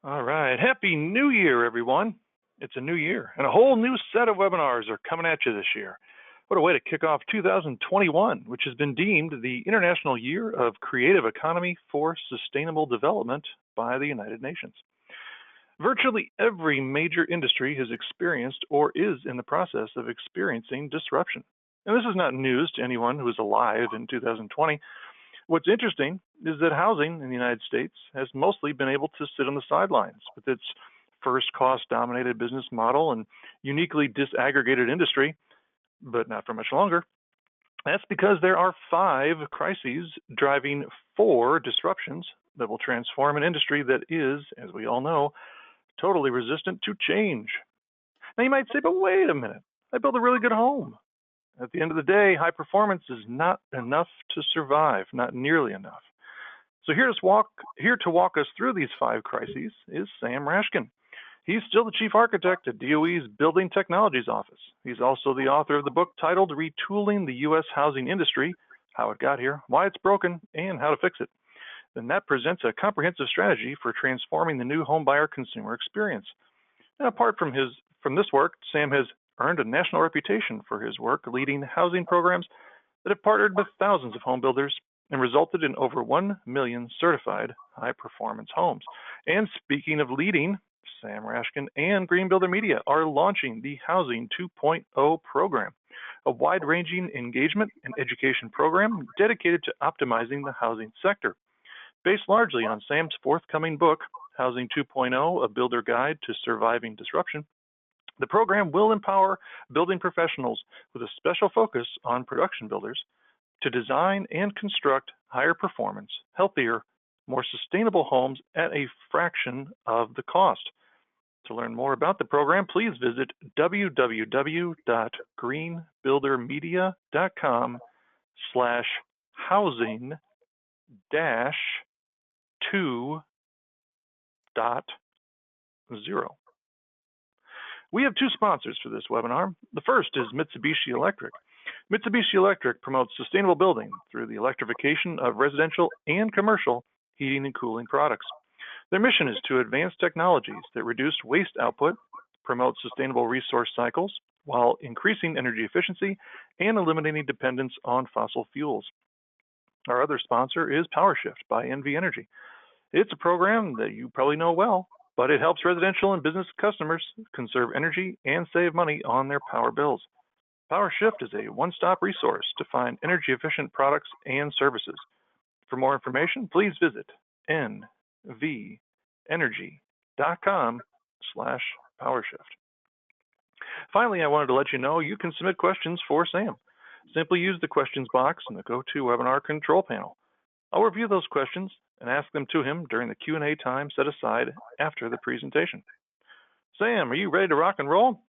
All right. Happy New Year, everyone. It's a new year, and a whole new set of webinars are coming at you this year. What a way to kick off 2021, which has been deemed the International Year of Creative Economy for Sustainable Development by the United Nations. Virtually every major industry has experienced or is in the process of experiencing disruption. And this is not news to anyone who is alive in 2020. What's interesting is that housing in the United States has mostly been able to sit on the sidelines with its first cost-dominated business model and uniquely disaggregated industry, but not for much longer. That's because there are 5 crises driving 4 disruptions that will transform an industry that is, as we all know, totally resistant to change. Now you might say, but wait a minute, I built a really good home. At the end of the day, high performance is not enough to survive, not nearly enough. So here to walk us through these 5 crises is Sam Rashkin. He's still the chief architect at DOE's Building Technologies Office. He's also the author of the book titled Retooling the U.S. Housing Industry, How It Got Here, Why It's Broken, and How to Fix It. Then that presents a comprehensive strategy for transforming the new homebuyer consumer experience. Now, apart from this work, Sam has earned a national reputation for his work leading housing programs that have partnered with thousands of home builders and resulted in over 1 million certified high-performance homes. And speaking of leading, Sam Rashkin and Green Builder Media are launching the Housing 2.0 program, a wide-ranging engagement and education program dedicated to optimizing the housing sector. Based largely on Sam's forthcoming book, Housing 2.0, A Builder Guide to Surviving Disruption, the program will empower building professionals with a special focus on production builders to design and construct higher performance, healthier, more sustainable homes at a fraction of the cost. To learn more about the program, please visit www.greenbuildermedia.com/housing-2.0. We have 2 sponsors for this webinar. The first is Mitsubishi Electric. Mitsubishi Electric promotes sustainable building through the electrification of residential and commercial heating and cooling products. Their mission is to advance technologies that reduce waste output, promote sustainable resource cycles, while increasing energy efficiency and eliminating dependence on fossil fuels. Our other sponsor is PowerShift by NV Energy. It's a program that you probably know well, but it helps residential and business customers conserve energy and save money on their power bills. PowerShift is a one-stop resource to find energy-efficient products and services. For more information, please visit nvenergy.com/PowerShift. Finally, I wanted to let you know you can submit questions for Sam. Simply use the questions box in the GoToWebinar control panel. I'll review those questions and ask them to him during the Q&A time set aside after the presentation. Sam, are you ready to rock and roll?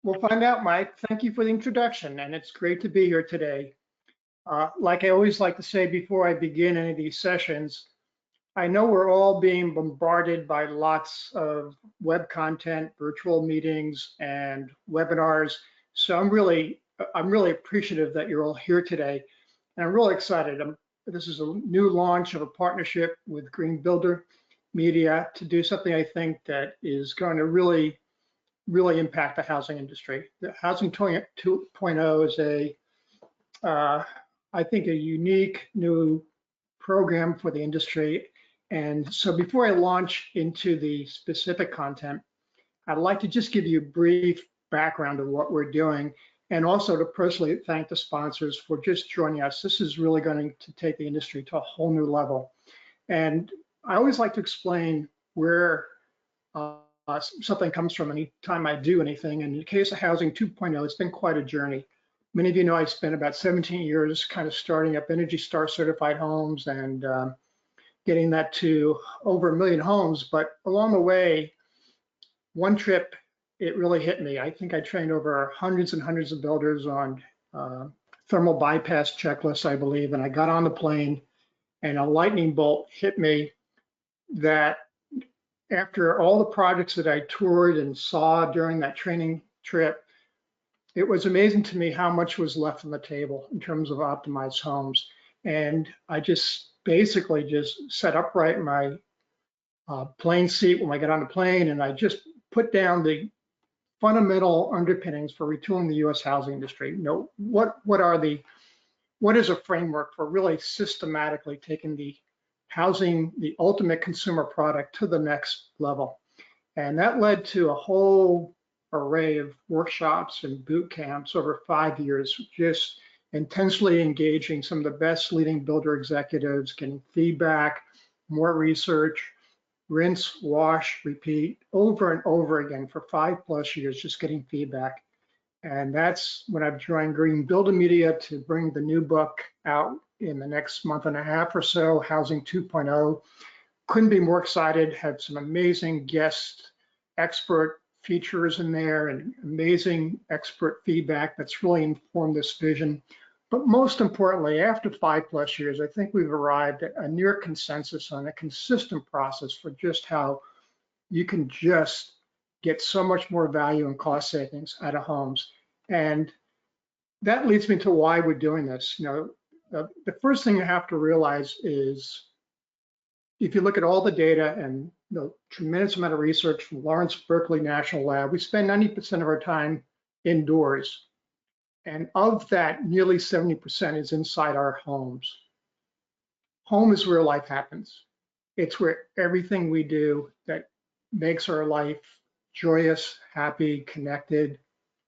We'll find out, Mike. Thank you for the introduction, and it's great to be here today. Like I always like to say before I begin any of these sessions, I know we're all being bombarded by lots of web content, virtual meetings, and webinars. So I'm really appreciative that you're all here today, and I'm really excited. This is a new launch of a partnership with Green Builder Media to do something I think that is going to really impact the housing industry. The Housing 2.0 is I think a unique new program for the industry. And so before I launch into the specific content, I'd like to just give you a brief background of what we're doing, and also to personally thank the sponsors for just joining us. This is really going to take the industry to a whole new level. And I always like to explain where something comes from anytime I do anything. In the case of Housing 2.0, it's been quite a journey. Many of you know I spent about 17 years kind of starting up Energy Star certified homes and getting that to over 1 million homes. But along the way, one trip, it really hit me. I think I trained over hundreds and hundreds of builders on thermal bypass checklists, I believe, and I got on the plane and a lightning bolt hit me that after all the projects that I toured and saw during that training trip, it was amazing to me how much was left on the table in terms of optimized homes. And I just basically just set upright my plane seat when I get on the plane, and I just put down the fundamental underpinnings for retooling the U.S. housing industry. You know, what is a framework for really systematically taking the housing, the ultimate consumer product, to the next level? And that led to a whole array of workshops and boot camps over 5 years, just intensely engaging some of the best leading builder executives, getting feedback, more research, rinse, wash, repeat over and over again for 5+ years, just getting feedback. And that's when I've joined Green Builder Media to bring the new book out in the next month and a half or so, Housing 2.0. Couldn't be more excited, have some amazing guest expert features in there and amazing expert feedback that's really informed this vision. But most importantly, after 5+ years, I think we've arrived at a near consensus on a consistent process for just how you can just get so much more value and cost savings out of homes. And that leads me to why we're doing this. You know, the first thing you have to realize is, if you look at all the data and the tremendous amount of research from Lawrence Berkeley National Lab, we spend 90% of our time indoors. And of that, nearly 70% is inside our homes. Home is where life happens. It's where everything we do that makes our life joyous, happy, connected,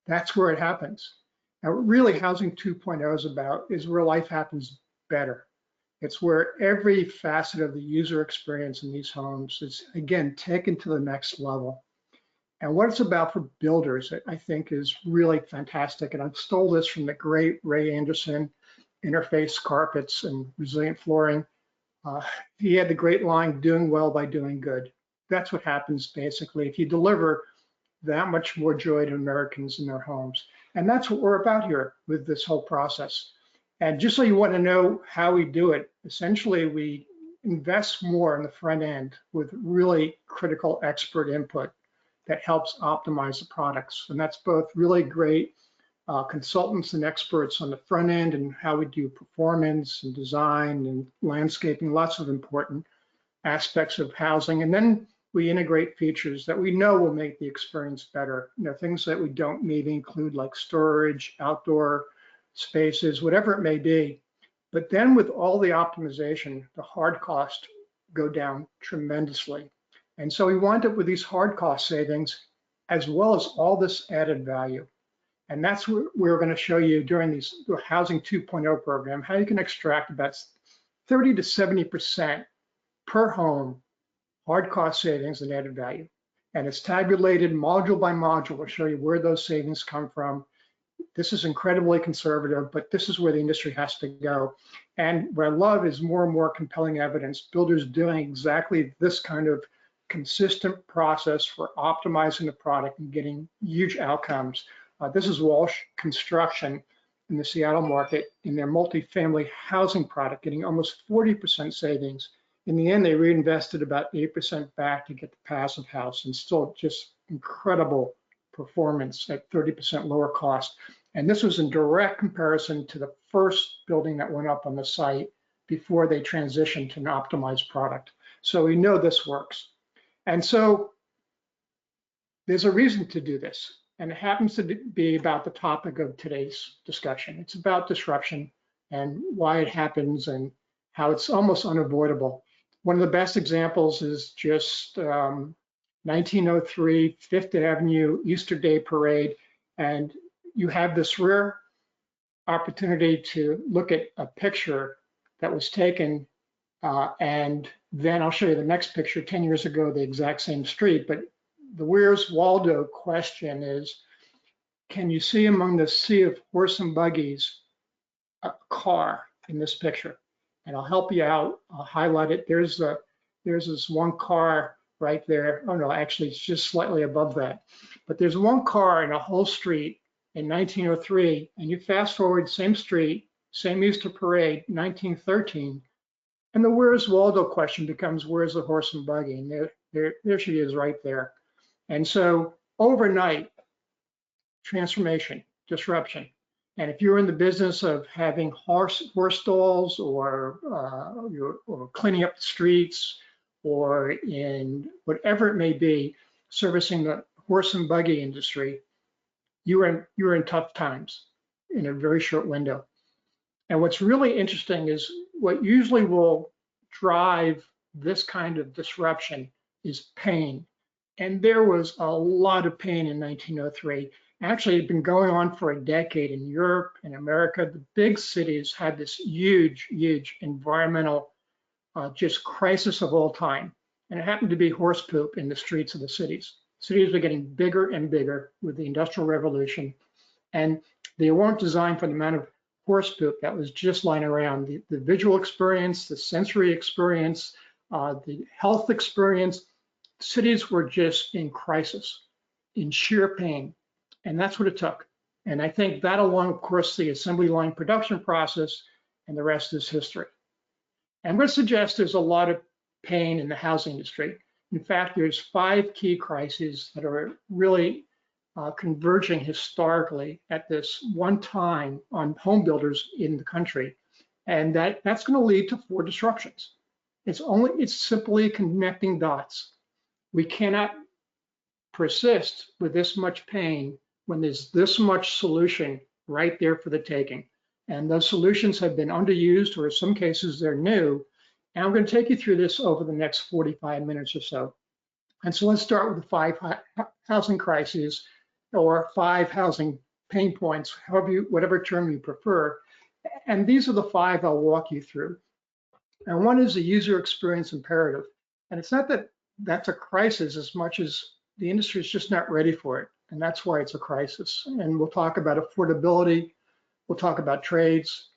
that's where it happens. Now, really, Housing 2.0 is about is where life happens better. It's where every facet of the user experience in these homes is, again, taken to the next level. And what it's about for builders, I think, is really fantastic. And I've stole this from the great Ray Anderson, Interface Carpets and Resilient Flooring. He had the great line, doing well by doing good. That's what happens, basically, if you deliver that much more joy to Americans in their homes. And that's what we're about here with this whole process. And just so you want to know how we do it, essentially, we invest more in the front end with really critical expert input that helps optimize the products. And that's both really great consultants and experts on the front end and how we do performance and design and landscaping, lots of important aspects of housing. And then we integrate features that we know will make the experience better. You know, things that we don't maybe include, like storage, outdoor spaces, whatever it may be. But then with all the optimization, the hard costs go down tremendously. And so we wind up with these hard cost savings, as well as all this added value. And that's what we're going to show you during the Housing 2.0 program, how you can extract about 30 to 70% per home hard cost savings and added value. And it's tabulated module by module. We'll show you where those savings come from. This is incredibly conservative, but this is where the industry has to go. And what I love is more and more compelling evidence, builders doing exactly this kind of consistent process for optimizing the product and getting huge outcomes. This is Walsh Construction in the Seattle market in their multifamily housing product, getting almost 40% savings. In the end, they reinvested about 8% back to get the passive house, and still just incredible performance at 30% lower cost. And this was in direct comparison to the first building that went up on the site before they transitioned to an optimized product. So we know this works. And so there's a reason to do this. And it happens to be about the topic of today's discussion. It's about disruption and why it happens and how it's almost unavoidable. One of the best examples is just 1903 Fifth Avenue Easter Day Parade. And you have this rare opportunity to look at a picture that was taken and then I'll show you the next picture 10 years ago, the exact same street. But the Where's Waldo question is, can you see among the sea of horse and buggies a car in this picture? And I'll help you out. I'll highlight it. There's this one car right there. Oh no, actually it's just slightly above that. But there's one car in a whole street in 1903, and you fast forward, same street, same Easter parade, 1913, and the Where's Waldo question becomes, where's the horse and buggy? And there she is right there. And so overnight, transformation, disruption. And if you're in the business of having horse stalls or cleaning up the streets or in whatever it may be, servicing the horse and buggy industry, you were in tough times in a very short window. And what's really interesting is what usually will drive this kind of disruption is pain. And there was a lot of pain in 1903. Actually, it had been going on for a decade in Europe and America. The big cities had this huge, huge environmental just crisis of all time. And it happened to be horse poop in the streets of the cities. Cities were getting bigger and bigger with the Industrial Revolution. And they weren't designed for the amount of horse poop that was just lying around. The visual experience, the sensory experience, the health experience, cities were just in crisis, in sheer pain. And that's what it took. And I think that along, of course, the assembly line production process, and the rest is history. I'm going to suggest there's a lot of pain in the housing industry. In fact, there's 5 key crises that are really converging historically at this one time on home builders in the country. And that's going to lead to 4 disruptions. It's simply connecting dots. We cannot persist with this much pain when there's this much solution right there for the taking. And those solutions have been underused, or in some cases they're new. And I'm going to take you through this over the next 45 minutes or so. And so let's start with the 5 housing crises, or 5 housing pain points, whatever term you prefer. And these are the 5 I'll walk you through. And one is the user experience imperative. And it's not that that's a crisis as much as the industry is just not ready for it. And that's why it's a crisis. And we'll talk about affordability, we'll talk about trades,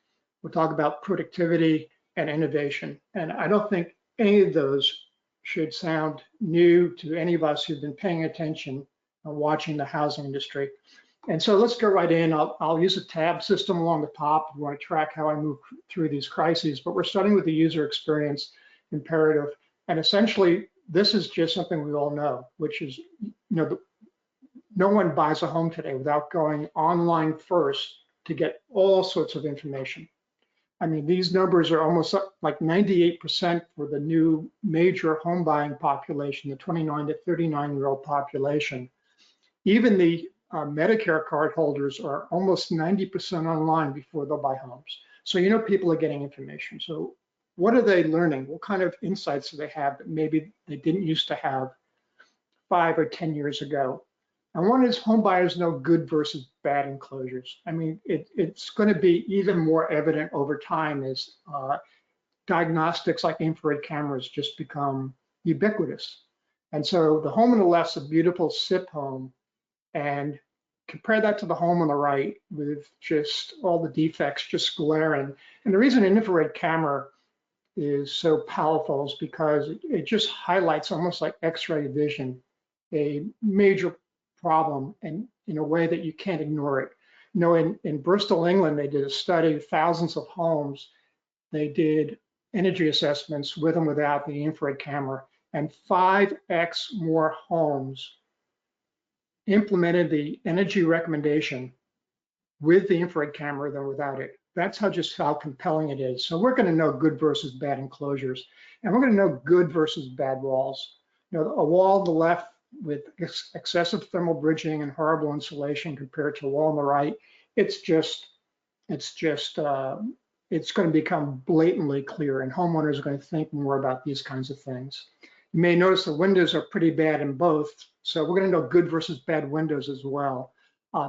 we'll talk about productivity and innovation. And I don't think any of those should sound new to any of us who've been paying attention and watching the housing industry. And so let's go right in. I'll use a tab system along the top if you want to track how I move through these crises, but we're starting with the user experience imperative. And essentially, this is just something we all know, which is, no one buys a home today without going online first to get all sorts of information. I mean, these numbers are almost like 98% for the new major home buying population, the 29 to 39-year-old population. Even the Medicare card holders are almost 90% online before they'll buy homes. So people are getting information. So what are they learning? What kind of insights do they have that maybe they didn't used to have 5 or 10 years ago? And one is home buyers know good versus bad enclosures. I mean, it's going to be even more evident over time as diagnostics like infrared cameras just become ubiquitous. And so the home on the left is a beautiful SIP home, and compare that to the home on the right with just all the defects just glaring. And the reason an infrared camera is so powerful is because it just highlights, almost like X-ray vision, a major problem, and in a way that you can't ignore it. In Bristol, England, they did a study of thousands of homes. They did energy assessments with and without the infrared camera, and 5x more homes implemented the energy recommendation with the infrared camera than without it. That's how compelling it is. So we're going to know good versus bad enclosures, and we're going to know good versus bad walls. A wall on the left with excessive thermal bridging and horrible insulation compared to a wall on the right, it's going to become blatantly clear, and homeowners are going to think more about these kinds of things. You may notice the windows are pretty bad in both, so we're going to know good versus bad windows as well.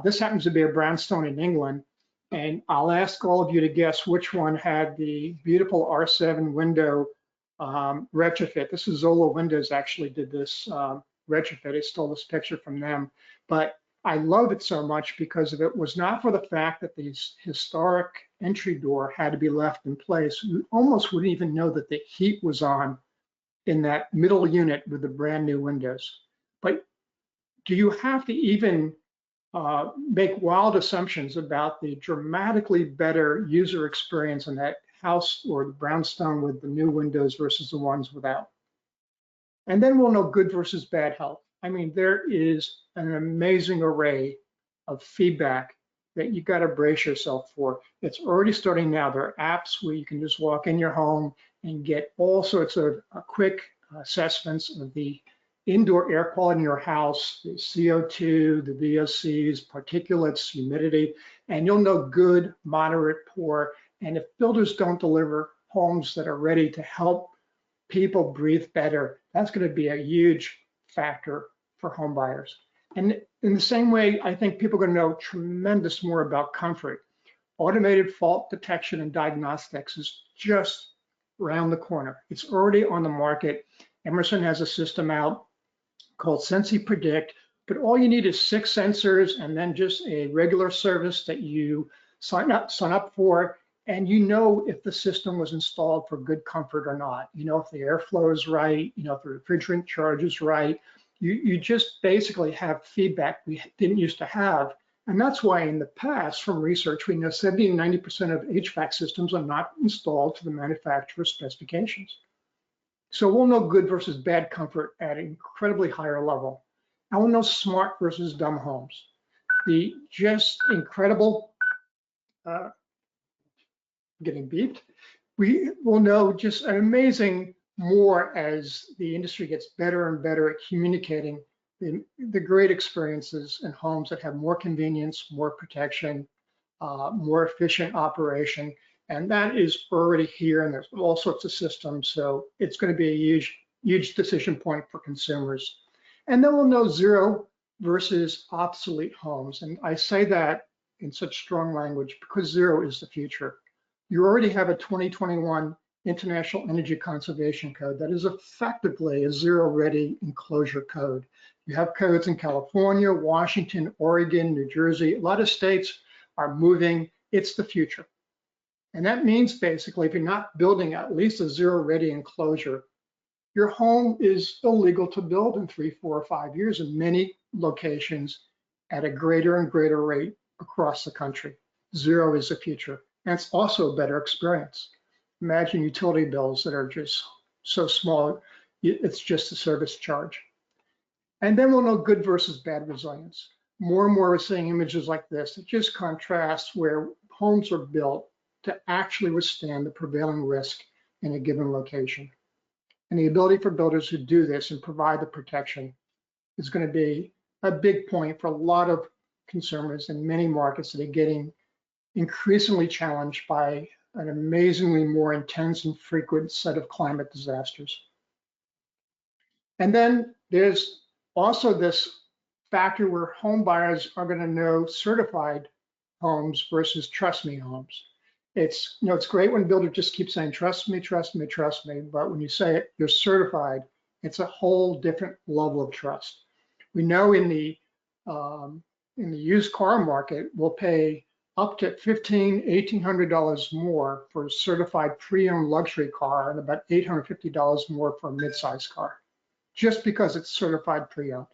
This happens to be a brownstone in England, and I'll ask all of you to guess which one had the beautiful R7 window retrofit. This is Zola Windows actually did this retrofit. I stole this picture from them, but I love it so much because if it was not for the fact that the historic entry door had to be left in place, you almost wouldn't even know that the heat was on in that middle unit with the brand new windows. But do you have to even make wild assumptions about the dramatically better user experience in that house or the brownstone with the new windows versus the ones without? And then we'll know good versus bad health. I mean, there is an amazing array of feedback that you've got to brace yourself for. It's already starting now. There are apps where you can just walk in your home and get all sorts of quick assessments of the indoor air quality in your house, the CO2, the VOCs, particulates, humidity, and you'll know good, moderate, poor. And if builders don't deliver homes that are ready to help people breathe better, that's going to be a huge factor for home buyers. And in the same way, I think people are going to know tremendous more about comfort. Automated fault detection and diagnostics is just around the corner. It's already on the market. Emerson has a system out called Sensi Predict, but all you need is 6 sensors and then just a regular service that you sign up for, and you know if the system was installed for good comfort or not. You know if the airflow is right, you know if the refrigerant charge is right. You just basically have feedback we didn't used to have. And that's why in the past, from research, we know 70 to 90% of HVAC systems are not installed to the manufacturer's specifications. So we'll know good versus bad comfort at an incredibly higher level. And we'll know smart versus dumb homes. The just incredible, getting beeped, we will know just an amazing more as the industry gets better and better at communicating the great experiences in homes that have more convenience, more protection, more efficient operation. And that is already here, and there's all sorts of systems. So it's going to be a huge, huge decision point for consumers. And then we'll know zero versus obsolete homes. And I say that in such strong language because zero is the future. You already have a 2021 International Energy Conservation Code that is effectively a zero-ready enclosure code. You have codes in California, Washington, Oregon, New Jersey. A lot of states are moving. It's the future. And that means basically if you're not building at least a zero-ready enclosure, your home is illegal to build in 3, 4, or 5 years in many locations at a greater and greater rate across the country. Zero is the future. And it's also a better experience. Imagine utility bills that are just so small, it's just a service charge. And then we'll know good versus bad resilience. More and more we're seeing images like this. It just contrasts where homes are built to actually withstand the prevailing risk in a given location. And the ability for builders who do this and provide the protection is going to be a big point for a lot of consumers in many markets that are getting increasingly challenged by an amazingly more intense and frequent set of climate disasters. And then there's also this factor where home buyers are going to know certified homes versus trust me homes. It's, you know, it's great when builders just keep saying, trust me, trust me, trust me. But when you say it, you're certified, it's a whole different level of trust. We know in the used car market, we'll pay up to $1,500, $1,800 more for a certified pre-owned luxury car and about $850 more for a mid-size car, just because it's certified pre-owned.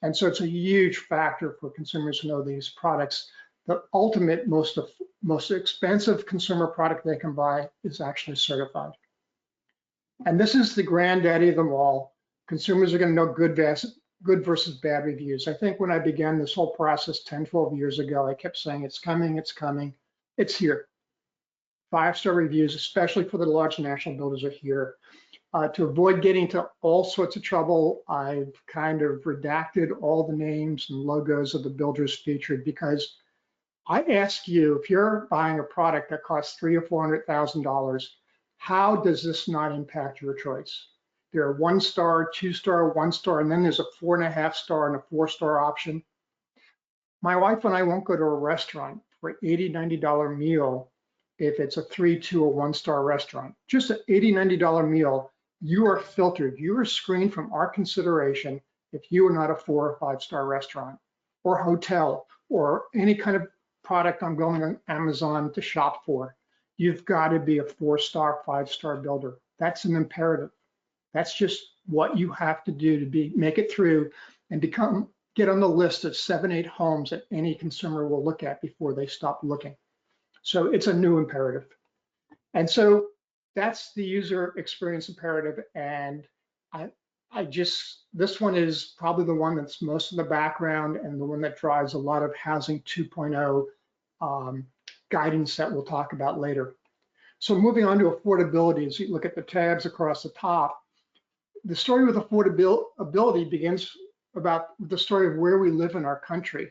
And so it's a huge factor for consumers to know these products. The ultimate, most expensive consumer product they can buy is actually certified. And this is the granddaddy of them all. Consumers are going to know good versus bad reviews. I think when I began this whole process 10, 12 years ago, I kept saying it's coming, it's coming. It's here. 5-star reviews, especially for the large national builders, are here. To avoid getting into all sorts of trouble, I've kind of redacted all the names and logos of the builders featured, because I ask you, if you're buying a product that costs $300,000 or $400,000, how does this not impact your choice? There are 1-star, 2-star, 1-star, and then there's a 4.5-star and a 4-star option. My wife and I won't go to a restaurant for an $80, $90 meal if it's a 3, 2, or 1-star restaurant. Just an $80, $90 meal, you are filtered. You are screened from our consideration if you are not a 4 or 5-star restaurant or hotel or any kind of product I'm going on Amazon to shop for. You've got to be a 4-star, 5-star builder. That's an imperative. That's just what you have to do to make it through and get on the list of 7, 8 homes that any consumer will look at before they stop looking. So it's a new imperative. And so that's the user experience imperative. And this one is probably the one that's most in the background and the one that drives a lot of Housing 2.0 guidance that we'll talk about later. So moving on to affordability, as you look at the tabs across the top, the story with affordability begins about the story of where we live in our country.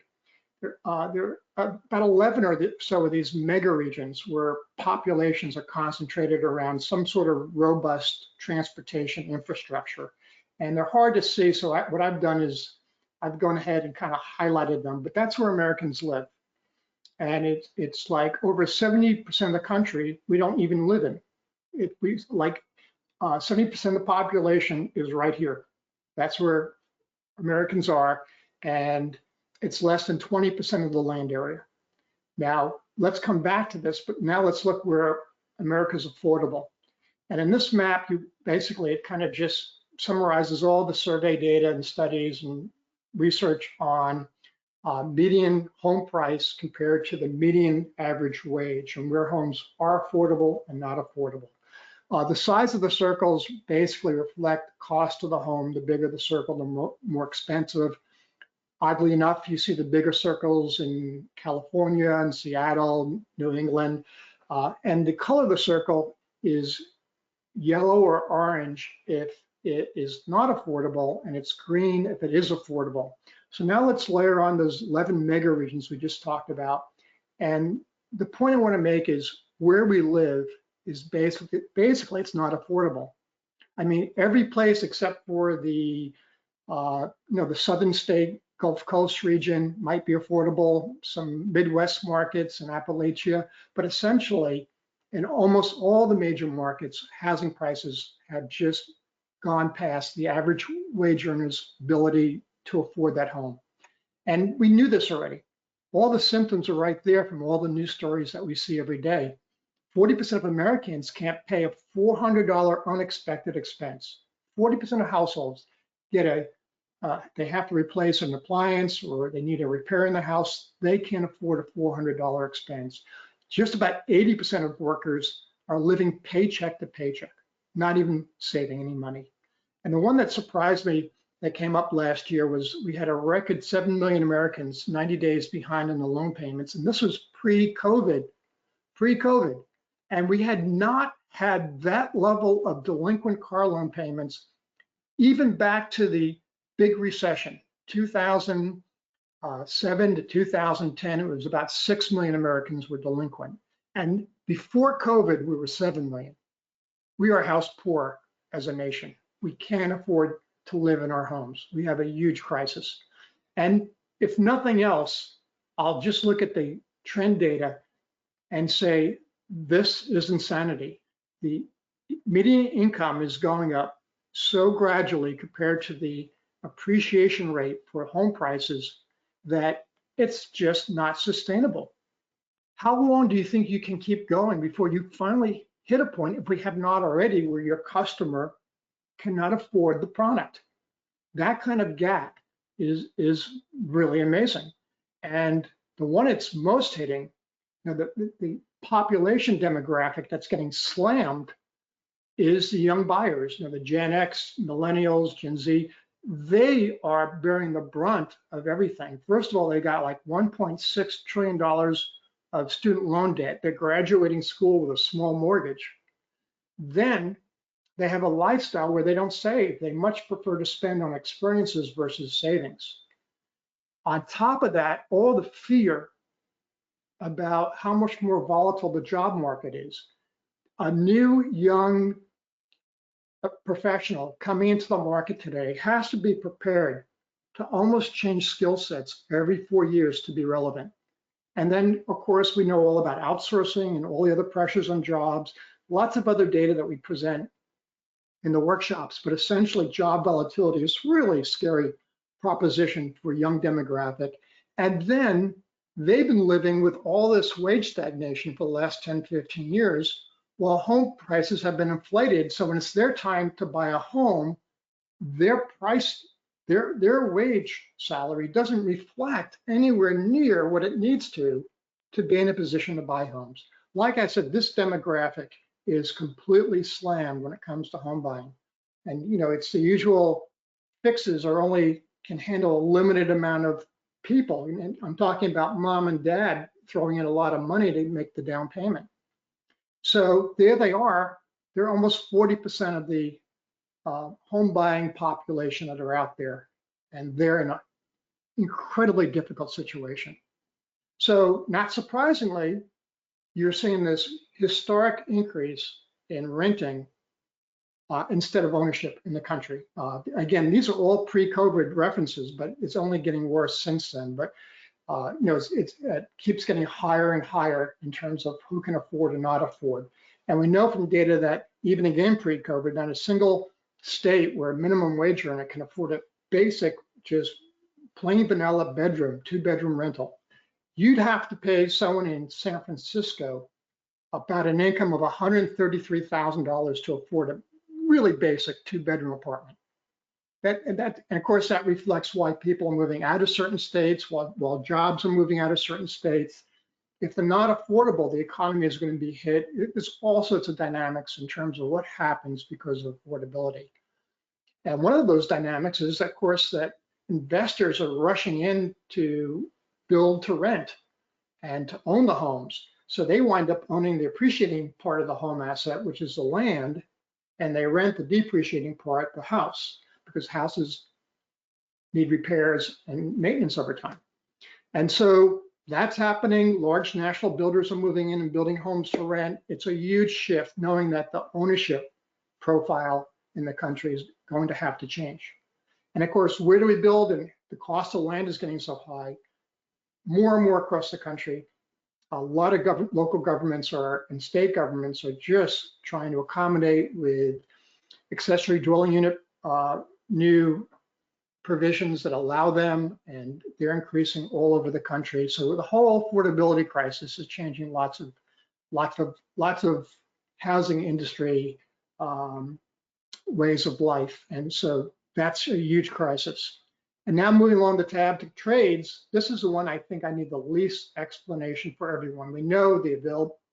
There are about 11 or so of these mega regions where populations are concentrated around some sort of robust transportation infrastructure. And they're hard to see, so what I've done is I've gone ahead and kind of highlighted them, but that's where Americans live. And it's like over 70% of the country we don't even live in. We like 70% of the population is right here. That's where Americans are, and it's less than 20% of the land area. Now, let's come back to this, but now let's look where America's affordable. And in this map, basically, it kind of just summarizes all the survey data and studies and research on median home price compared to the median average wage and where homes are affordable and not affordable. The size of the circles basically reflect the cost of the home. The bigger the circle, the more expensive. Oddly enough, you see the bigger circles in California and Seattle, New England, and the color of the circle is yellow or orange if it is not affordable, and it's green if it is affordable. So now let's layer on those 11 mega regions we just talked about. And the point I want to make is where we live is basically it's not affordable. I mean, every place except for the the southern state Gulf Coast region might be affordable, some Midwest markets and Appalachia, but essentially in almost all the major markets, housing prices have just gone past the average wage earner's ability to afford that home. And we knew this already. All the symptoms are right there from all the news stories that we see every day. 40% of Americans can't pay a $400 unexpected expense. 40% of households get they have to replace an appliance or they need a repair in the house. They can't afford a $400 expense. Just about 80% of workers are living paycheck to paycheck, not even saving any money. And the one that surprised me that came up last year was we had a record 7 million Americans 90 days behind in the loan payments. And this was pre-COVID. And we had not had that level of delinquent car loan payments even back to the big recession, 2007 to 2010. It was about 6 million Americans were delinquent. And before COVID, we were 7 million. We are house poor as a nation. We can't afford to live in our homes. We have a huge crisis. And if nothing else, I'll just look at the trend data and say, this is insanity. The median income is going up so gradually compared to the appreciation rate for home prices that it's just not sustainable. How long do you think you can keep going before you finally hit a point, if we have not already, where your customer cannot afford the product? That kind of gap is really amazing. And the one it's most hitting, the population demographic that's getting slammed is the young buyers, the Gen X, millennials, Gen Z. They are bearing the brunt of everything. First of all, they got like $1.6 trillion of student loan debt. They're graduating school with a small mortgage. Then they have a lifestyle where they don't save. They much prefer to spend on experiences versus savings. On top of that, all the fear about how much more volatile the job market is. A new young professional coming into the market today has to be prepared to almost change skill sets every 4 years to be relevant. And then, of course, we know all about outsourcing and all the other pressures on jobs, lots of other data that we present in the workshops, but essentially job volatility is really a scary proposition for a young demographic. And then they've been living with all this wage stagnation for the last 10, 15 years, while home prices have been inflated. So when it's their time to buy a home, their wage salary doesn't reflect anywhere near what it needs to be in a position to buy homes. Like I said, this demographic is completely slammed when it comes to home buying. And it's the usual fixes only can handle a limited amount of people. And I'm talking about mom and dad throwing in a lot of money to make the down payment. So there they are. They're almost 40% of the home buying population that are out there, and they're in an incredibly difficult situation. So not surprisingly, you're seeing this historic increase in renting instead of ownership in the country. Again, these are all pre-COVID references, but it's only getting worse since then. But it keeps getting higher and higher in terms of who can afford and not afford. And we know from data that even again pre-COVID, not a single state where a minimum wage earner can afford a basic, just plain vanilla bedroom, 2-bedroom rental. You'd have to pay someone in San Francisco about an income of $133,000 to afford a really basic 2-bedroom apartment. And of course, that reflects why people are moving out of certain states, while jobs are moving out of certain states. If they're not affordable, the economy is going to be hit. There's all sorts of dynamics in terms of what happens because of affordability. And one of those dynamics is, of course, that investors are rushing in to build to rent and to own the homes. So they wind up owning the appreciating part of the home asset, which is the land, and they rent the depreciating part, the house, because houses need repairs and maintenance over time. And so that's happening. Large national builders are moving in and building homes to rent. It's a huge shift, knowing that the ownership profile in the country is going to have to change. And of course, where do we build? And the cost of land is getting so high. More and more across the country, a lot of local governments and state governments are just trying to accommodate with accessory dwelling unit new provisions that allow them, and they're increasing all over the country. So the whole affordability crisis is changing lots of housing industry ways of life, and so that's a huge crisis. And now moving along the tab to trades, this is the one I think I need the least explanation for everyone. We know the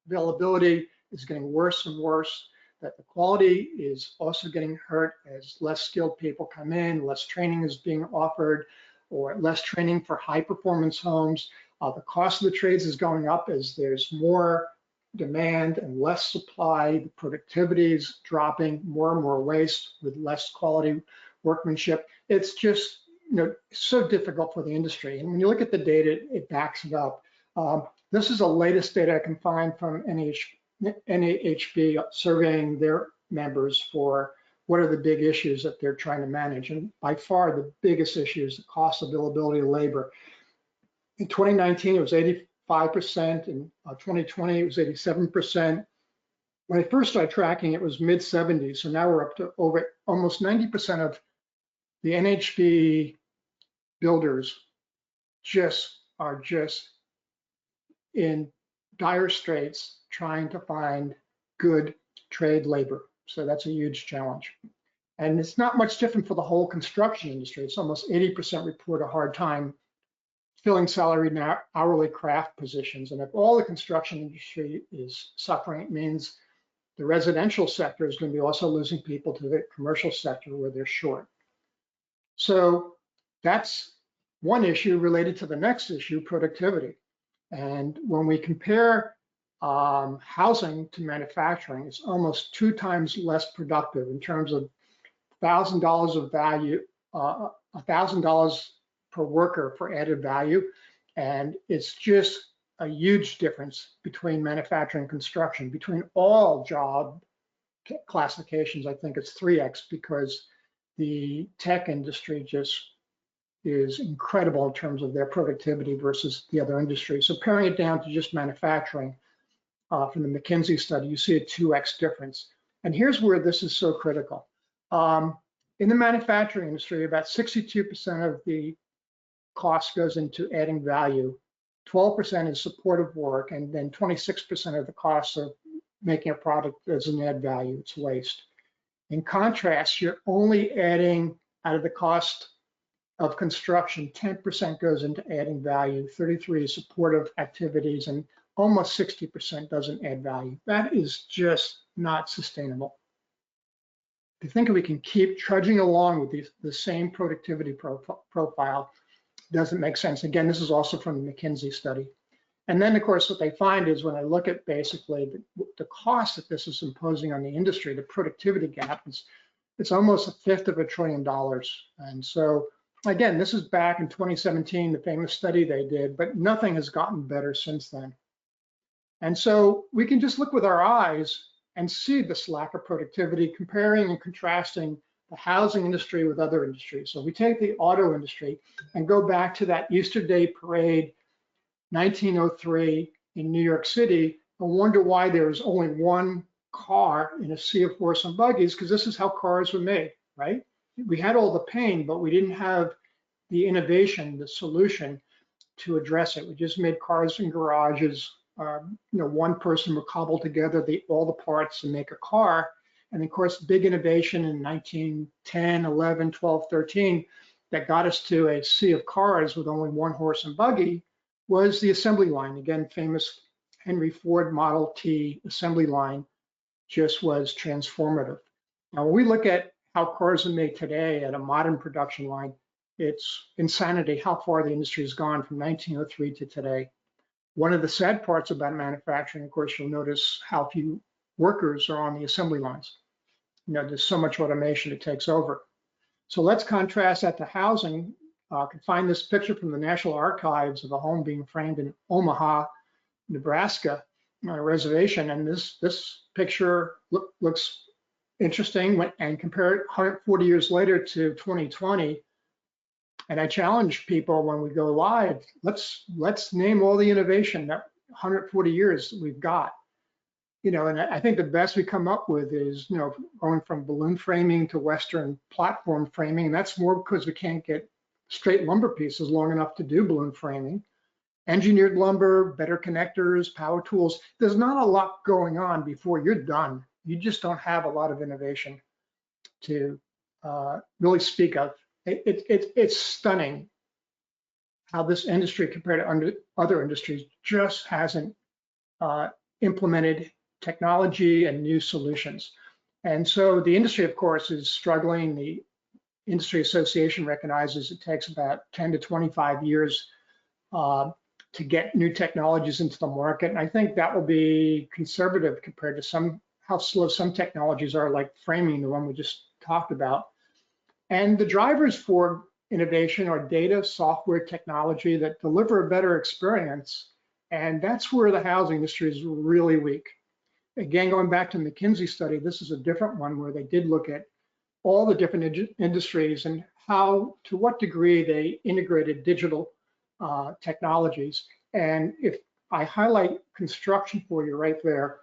availability is getting worse and worse, that the quality is also getting hurt as less skilled people come in, less training is being offered, or less training for high performance homes. The cost of the trades is going up as there's more demand and less supply. The productivity is dropping, more and more waste with less quality workmanship. It's just so difficult for the industry. And when you look at the data, it backs it up. This is the latest data I can find from NAHB surveying their members for what are the big issues that they're trying to manage. And by far, the biggest issue is the cost availability of labor. In 2019, it was 85%. In 2020, it was 87%. When I first started tracking, it was mid 70s. So now we're up to over almost 90% of the NHB builders are just in dire straits trying to find good trade labor. So that's a huge challenge. And it's not much different for the whole construction industry. It's almost 80% report a hard time filling salaried and hourly craft positions. And if all the construction industry is suffering, it means the residential sector is going to be also losing people to the commercial sector where they're short. So that's one issue related to the next issue, productivity. And when we compare housing to manufacturing, it's almost 2 times less productive in terms of $1,000 of value, $1,000 per worker for added value. And it's just a huge difference between manufacturing and construction. Between all job classifications, I think it's 3x, because the tech industry just is incredible in terms of their productivity versus the other industries. So paring it down to just manufacturing from the McKinsey study, you see a 2x difference. And here's where this is so critical. In the manufacturing industry, about 62% of the cost goes into adding value, 12% is supportive work, and then 26% of the cost of making a product doesn't add value, it's waste. In contrast, you're only adding, out of the cost of construction, 10% goes into adding value, 33 is supportive activities, and almost 60% doesn't add value. That is just not sustainable. To think we can keep trudging along with the same productivity profile doesn't make sense. Again, this is also from the McKinsey study. And then, of course, what they find is when I look at basically the cost that this is imposing on the industry, the productivity gap is It's almost $1/5 trillion. And so, again, this is back in 2017, the famous study they did, but nothing has gotten better since then. And so we can just look with our eyes and see this lack of productivity, comparing and contrasting the housing industry with other industries. So we take the auto industry and go back to that Easter Day parade, 1903 in New York City, and wonder why there was only one car in a sea of horse and buggies, because this is how cars were made, right? We had all the pain, but we didn't have the innovation, the solution to address it. We just made cars in garages. One person would cobble together all the parts and make a car. And of course, big innovation in 1910, 11, 12, 13 that got us to a sea of cars with only one horse and buggy was the assembly line. Again, famous Henry Ford Model T assembly line just was transformative. Now, when we look at how cars are made today at a modern production line, it's insanity how far the industry has gone from 1903 to today. One of the sad parts about manufacturing, of course, you'll notice how few workers are on the assembly lines. There's so much automation it takes over. So let's contrast that to housing. I can find this picture from the National Archives of a home being framed in Omaha, Nebraska, on a reservation. And this picture looks interesting, and compare it 140 years later to 2020. And I challenge people when we go live, let's name all the innovation that 140 years that we've got. And I think the best we come up with is, going from balloon framing to Western platform framing. And that's more because we can't get straight lumber pieces long enough to do balloon framing. Engineered lumber, better connectors, power tools. There's not a lot going on before you're done. You just don't have a lot of innovation to really speak of. It's stunning how this industry compared to other industries just hasn't implemented technology and new solutions. And so the industry, of course, is struggling. The industry association recognizes it takes about 10 to 25 years to get new technologies into the market. And I think that will be conservative compared to how slow some technologies are, like framing, the one we just talked about. And the drivers for innovation are data, software, technology that deliver a better experience. And that's where the housing industry is really weak. Again, going back to the McKinsey study, this is a different one where they did look at all the different industries and to what degree they integrated digital technologies. And if I highlight construction for you right there,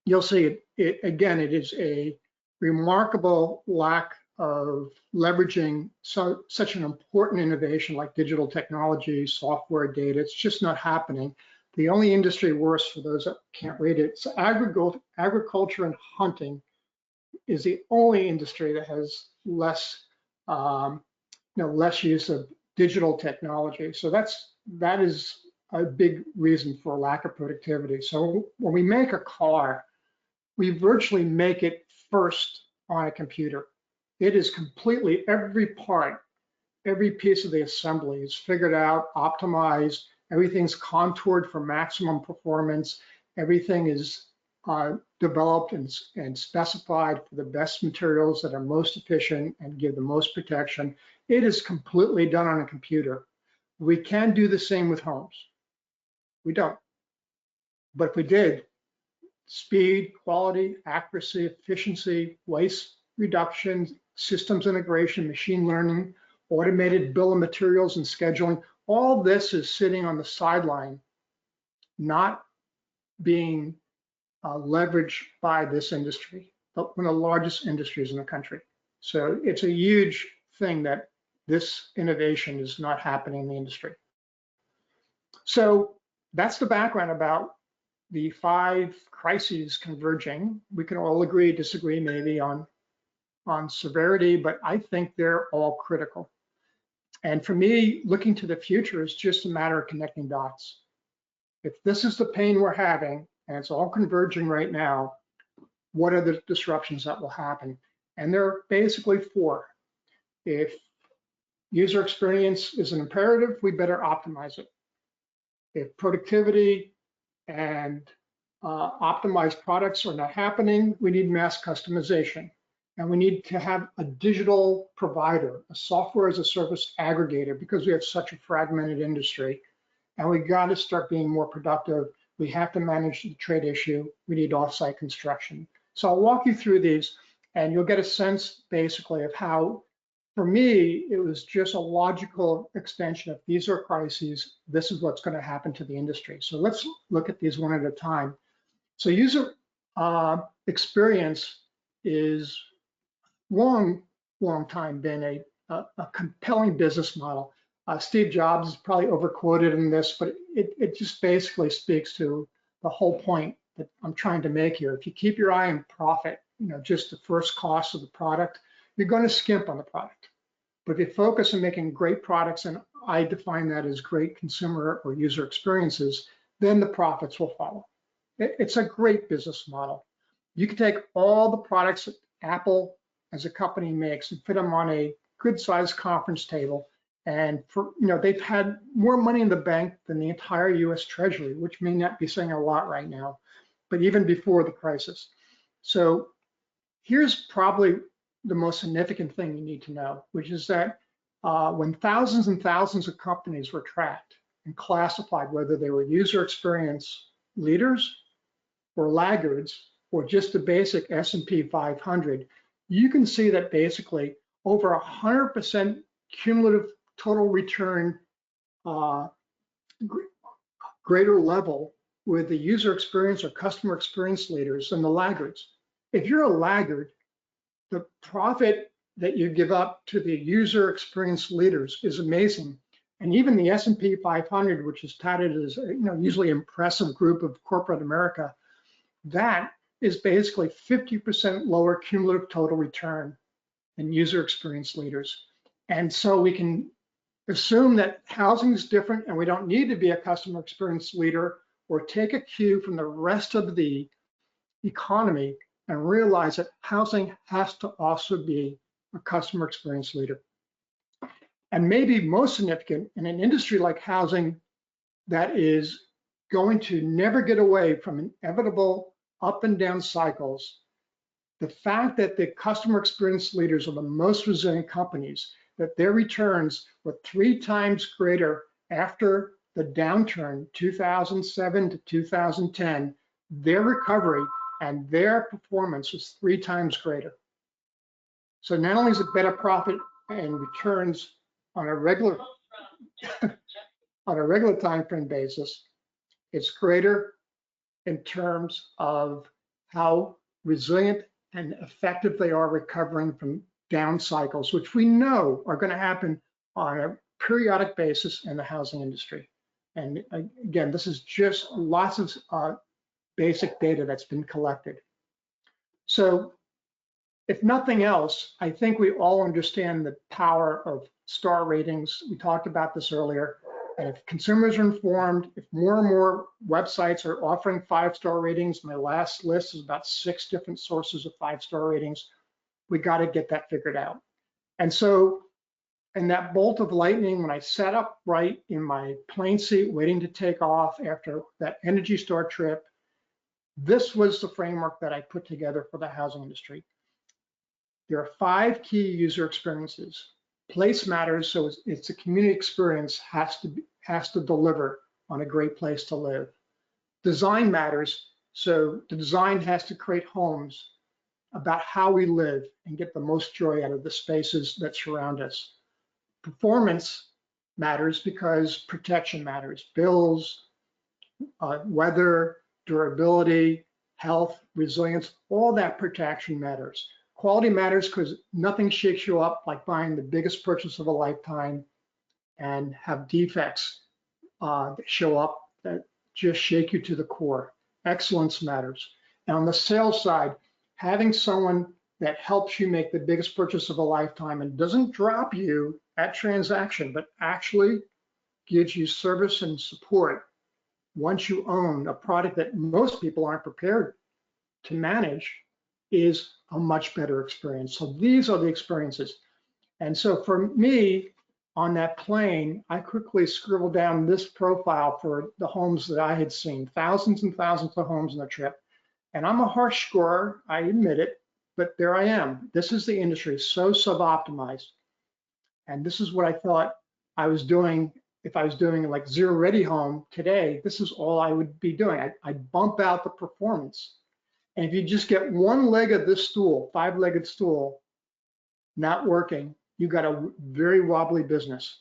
you'll see it again, it is a remarkable lack of leveraging such an important innovation like digital technology, software, data. It's just not happening. The only industry worse, for those that can't read it, it's agriculture and hunting is the only industry that has less use of digital technology. So that is a big reason for lack of productivity. So when we make a car, we virtually make it first on a computer. It is completely, every part, every piece of the assembly is figured out, optimized, everything's contoured for maximum performance, everything is developed and specified for the best materials that are most efficient and give the most protection. It is completely done on a computer. We can do the same with homes. We don't. But if we did, speed, quality, accuracy, efficiency, waste reduction, systems integration, machine learning, automated bill of materials and scheduling, all this is sitting on the sideline, not being leveraged by this industry, but one of the largest industries in the country. So it's a huge thing that this innovation is not happening in the industry. So that's the background about the 5 crises converging. We can all agree, disagree maybe on severity, but I think they're all critical. And for me, looking to the future is just a matter of connecting dots. If this is the pain we're having, and it's all converging right now, what are the disruptions that will happen? And there are basically 4. If user experience is an imperative, we better optimize it. If productivity and optimized products are not happening, we need mass customization. and we need to have a digital provider, a software as a service aggregator, because we have such a fragmented industry. And we got to start being more productive. We have to manage the trade issue. We need offsite construction. So I'll walk you through these, and you'll get a sense basically of how, for me, it was just a logical extension of these are crises. This is what's going to happen to the industry. So let's look at these one at a time. So user experience is long time been a compelling business model. Steve Jobs is probably overquoted in this, but it just basically speaks to the whole point that I'm trying to make here. If you keep your eye on profit, just the first cost of the product, you're going to skimp on the product. But if you focus on making great products, and I define that as great consumer or user experiences, then the profits will follow. It's a great business model. You can take all the products that Apple as a company makes and fit them on a good sized conference table. And they've had more money in the bank than the entire US Treasury, which may not be saying a lot right now, but even before the crisis. So here's probably the most significant thing you need to know, which is that when thousands and thousands of companies were tracked and classified, whether they were user experience leaders or laggards, or just the basic S&P 500, you can see that basically over 100% cumulative total return greater level with the user experience or customer experience leaders than the laggards. If you're a laggard, the profit that you give up to the user experience leaders is amazing. And even the S&P 500, which is touted as usually impressive group of corporate America, that is basically 50% lower cumulative total return than user experience leaders. And so we can assume that housing is different and we don't need to be a customer experience leader or take a cue from the rest of the economy and realize that housing has to also be a customer experience leader. And maybe most significant in an industry like housing that is going to never get away from inevitable up and down cycles, the fact that the customer experience leaders are the most resilient companies, that their returns were 3 times greater after the downturn, 2007 to 2010, their recovery and their performance was 3 times greater. So not only is it better profit and returns on a regular time frame basis, it's greater in terms of how resilient and effective they are recovering from down cycles, which we know are going to happen on a periodic basis in the housing industry. And again, this is just lots of basic data that's been collected. So if nothing else, I think we all understand the power of star ratings. We talked about this earlier. And if consumers are informed, if more and more websites are offering 5-star ratings, my last list is about 6 different sources of 5-star ratings, we got to get that figured out. And so in that bolt of lightning, when I sat up right in my plane seat waiting to take off after that Energy Star trip, this was the framework that I put together for the housing industry. There are 5 key user experiences. Place matters, so it's a community experience has to deliver on a great place to live. Design matters, so the design has to create homes about how we live and get the most joy out of the spaces that surround us. Performance matters because protection matters. Bills, weather, durability, health, resilience, all that protection matters. Quality matters because nothing shakes you up like buying the biggest purchase of a lifetime and have defects that show up that just shake you to the core. Excellence matters. And on the sales side, having someone that helps you make the biggest purchase of a lifetime and doesn't drop you at transaction, but actually gives you service and support once you own a product that most people aren't prepared to manage, is a much better experience. So these are the experiences. And so for me, on that plane, I quickly scribbled down this profile for the homes that I had seen, thousands and thousands of homes on the trip. And I'm a harsh scorer, I admit it, but there I am. This is the industry, so sub-optimized. And this is what I thought I was doing. If I was doing like zero ready home today, this is all I would be doing. I'd bump out the performance. And if you just get one leg of this stool, 5-legged stool, not working, you got a very wobbly business.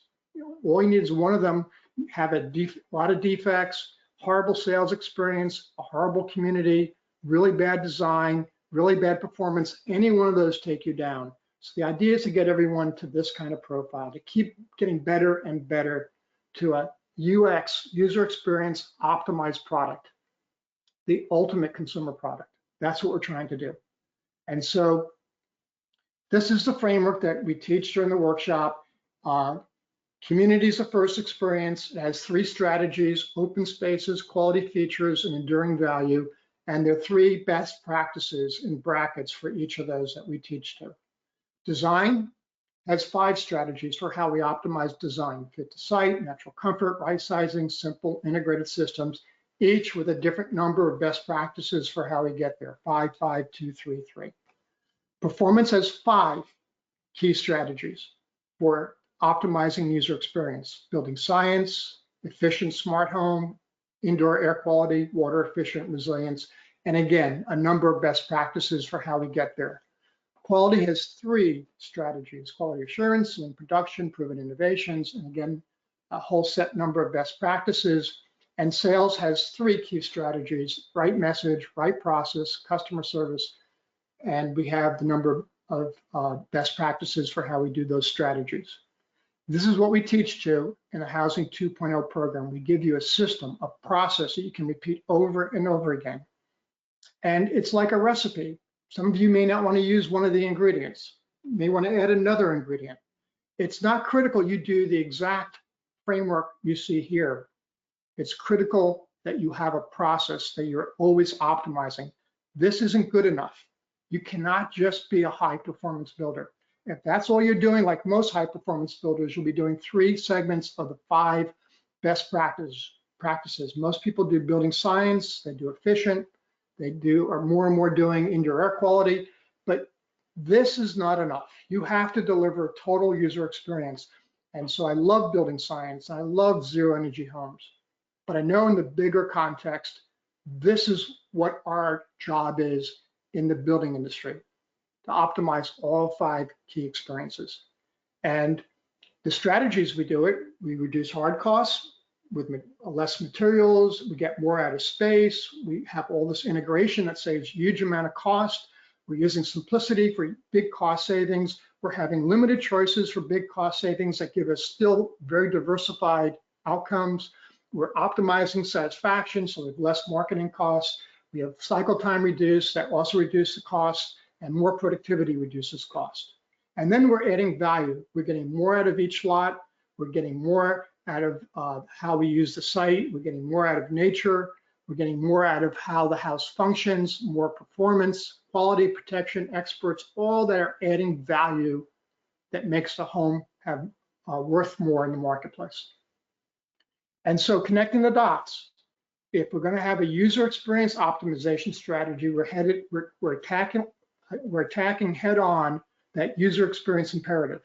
All you need is one of them, have a lot of defects, horrible sales experience, a horrible community, really bad design, really bad performance. Any one of those take you down. So the idea is to get everyone to this kind of profile, to keep getting better and better to a UX, user experience optimized product, the ultimate consumer product. That's what we're trying to do. And so this is the framework that we teach during the workshop. Community is the first experience. It has 3 strategies: open spaces, quality features, and enduring value. And there are 3 best practices in brackets for each of those that we teach to. Design has 5 strategies for how we optimize design: fit to site, natural comfort, right sizing, simple integrated systems, each with a different number of best practices for how we get there: 5, 5, 2, 3, 3. Performance has 5 key strategies for optimizing user experience: building science, efficient smart home, indoor air quality, water efficient resilience, and again, a number of best practices for how we get there. Quality has 3 strategies: quality assurance, lean production, proven innovations, and again, a whole set number of best practices. And sales has 3 key strategies: right message, right process, customer service, and we have the number of best practices for how we do those strategies. This is what we teach to in the Housing 2.0 program. We give you a system, a process that you can repeat over and over again. And it's like a recipe. Some of you may not want to use one of the ingredients. You may want to add another ingredient. It's not critical you do the exact framework you see here. It's critical that you have a process that you're always optimizing. This isn't good enough. You cannot just be a high performance builder. If that's all you're doing, like most high performance builders, you'll be doing 3 segments of the 5 best practices. Most people do building science, they do efficient, are more and more doing indoor air quality, but this is not enough. You have to deliver total user experience. And so I love building science, I love zero energy homes, but I know in the bigger context, this is what our job is in the building industry, to optimize all 5 key experiences. And the strategies we do it, we reduce hard costs with less materials, we get more out of space, we have all this integration that saves huge amount of cost, we're using simplicity for big cost savings, we're having limited choices for big cost savings that give us still very diversified outcomes, we're optimizing satisfaction, so we have less marketing costs, we have cycle time reduced that also reduce the cost, and more productivity reduces cost. And then we're adding value. We're getting more out of each lot. We're getting more out of how we use the site. We're getting more out of nature. We're getting more out of how the house functions, more performance, quality, protection, experts, all that are adding value that makes the home have worth more in the marketplace. And so connecting the dots, if we're going to have a user experience optimization strategy, we're attacking head on that user experience imperative.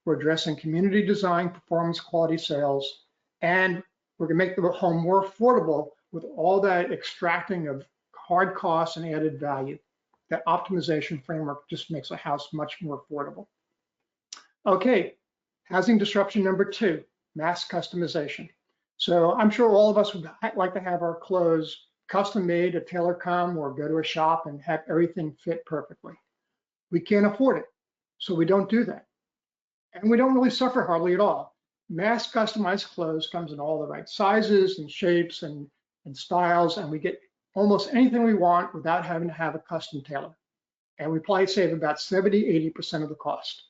We're addressing community design, performance, quality, sales, and we're going to make the home more affordable with all that extracting of hard costs and added value. That optimization framework just makes a house much more affordable. Okay, housing disruption number 2, mass customization. So I'm sure all of us would like to have our clothes custom made at tailor.com or go to a shop and have everything fit perfectly. We can't afford it, so we don't do that. And we don't really suffer hardly at all. Mass customized clothes comes in all the right sizes and shapes and styles, and we get almost anything we want without having to have a custom tailor. And we probably save about 70–80% of the cost.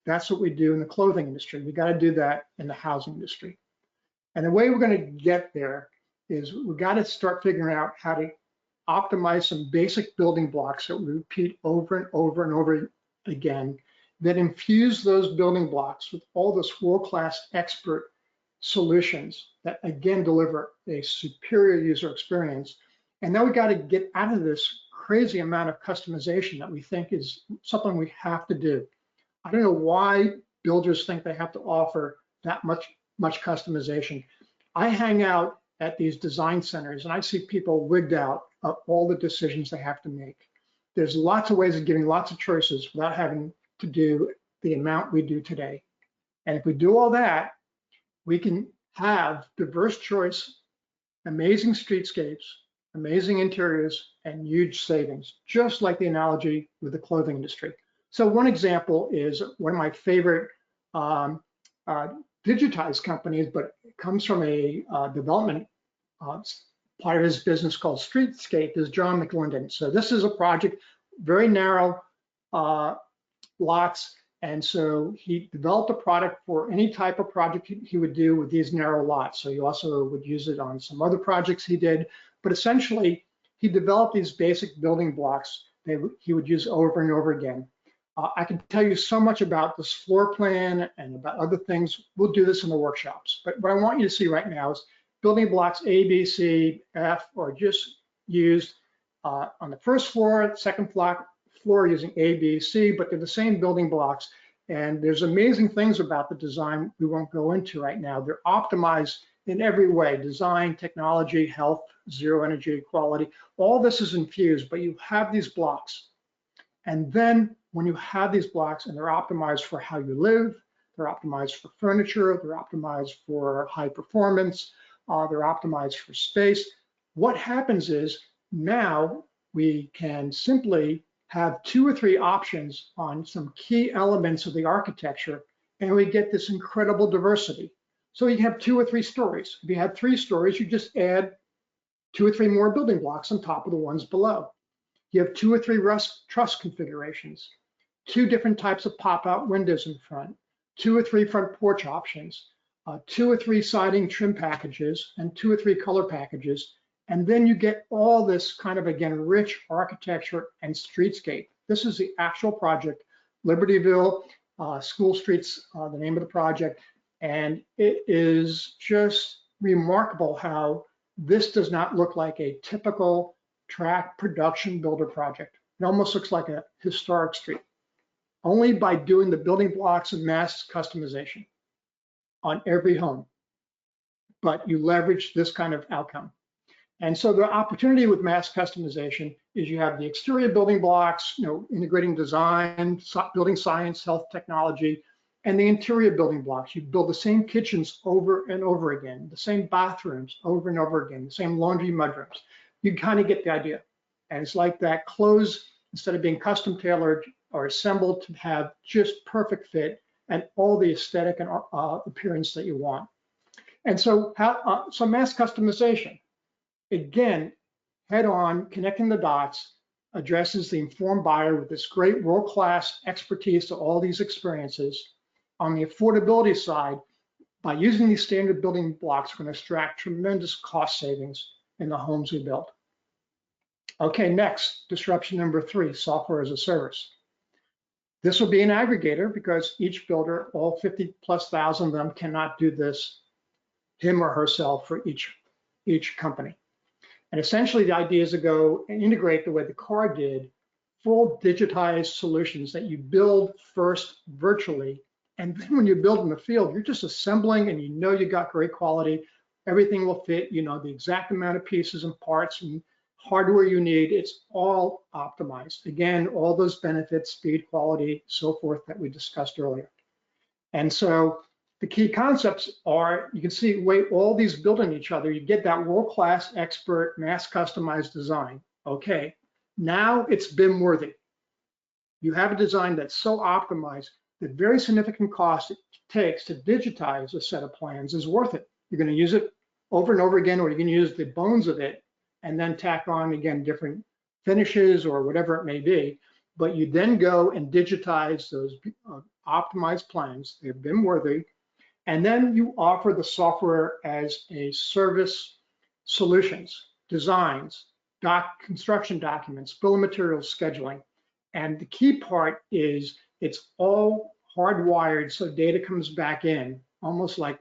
That's what we do in the clothing industry. We got to do that in the housing industry. And the way we're going to get there is we got to start figuring out how to optimize some basic building blocks that we repeat over and over and over again, that infuse those building blocks with all this world-class expert solutions that again deliver a superior user experience. And now we got to get out of this crazy amount of customization that we think is something we have to do. I don't know why builders think they have to offer that much customization. I hang out at these design centers and I see people wigged out of all the decisions they have to make. There's lots of ways of giving lots of choices without having to do the amount we do today. And if we do all that, we can have diverse choice, amazing streetscapes, amazing interiors, and huge savings, just like the analogy with the clothing industry. So one example is one of my favorite digitized companies, but it comes from a development part of his business called Streetscape, is John McLinden. So this is a project, very narrow lots. And so he developed a product for any type of project he would do with these narrow lots. So he also would use it on some other projects he did. But essentially, he developed these basic building blocks that he would use over and over again. I can tell you so much about this floor plan and about other things. We'll do this in the workshops. But what I want you to see right now is building blocks A, B, C, F are just used on the first floor, second floor using A, B, C, but they're the same building blocks. And there's amazing things about the design we won't go into right now. They're optimized in every way: design, technology, health, zero energy, quality. All this is infused, but you have these blocks. And then when you have these blocks and they're optimized for how you live, they're optimized for furniture, they're optimized for high performance, they're optimized for space. What happens is now we can simply have 2 or 3 options on some key elements of the architecture, and we get this incredible diversity. So you have 2 or 3 stories. If you have 3 stories, you just add 2 or 3 more building blocks on top of the ones below. You have 2 or 3 truss configurations, 2 different types of pop-out windows in front, 2 or 3 front porch options, 2 or 3 siding trim packages, and 2 or 3 color packages. And then you get all this kind of, again, rich architecture and streetscape. This is the actual project, Libertyville School Streets, the name of the project. And it is just remarkable how this does not look like a typical tract production builder project. It almost looks like a historic street, only by doing the building blocks and mass customization on every home. But you leverage this kind of outcome. And so the opportunity with mass customization is you have the exterior building blocks, integrating design, building science, health technology, and the interior building blocks. You build the same kitchens over and over again, the same bathrooms over and over again, the same laundry mudrooms. You kind of get the idea. And it's like that clothes, instead of being custom tailored, are assembled to have just perfect fit and all the aesthetic and appearance that you want. And so, so mass customization, again, head on, connecting the dots, addresses the informed buyer with this great world-class expertise to all these experiences. On the affordability side, by using these standard building blocks, we're going to extract tremendous cost savings in the homes we build. Okay, next, disruption number 3, software as a service. This will be an aggregator because each builder, all 50,000+ of them, cannot do this, him or herself, for each company. And essentially the idea is to go and integrate the way the car did, full digitized solutions that you build first virtually. And then when you build in the field, you're just assembling and you got great quality. Everything will fit, the exact amount of pieces and parts and hardware you need. It's all optimized. Again, all those benefits, speed, quality, so forth that we discussed earlier. And so the key concepts are, you can see the way all these build on each other, you get that world-class expert mass customized design. Okay, now it's BIM worthy. You have a design that's so optimized that very significant cost it takes to digitize a set of plans is worth it. You're going to use it over and over again, or you can use the bones of it and then tack on, again, different finishes or whatever it may be. But you then go and digitize those optimized plans. They're BIM worthy. And then you offer the software as a service, solutions, designs, construction documents, bill of materials scheduling. And the key part is it's all hardwired so data comes back in, almost like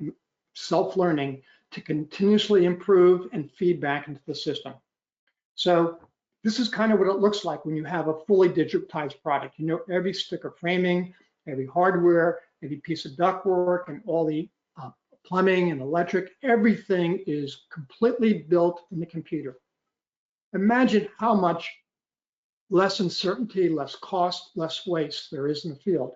self-learning, to continuously improve and feed back into the system. So this is kind of what it looks like when you have a fully digitized product. You know every stick of framing, every hardware, every piece of ductwork, and all the plumbing and electric, everything is completely built in the computer. Imagine how much less uncertainty, less cost, less waste there is in the field.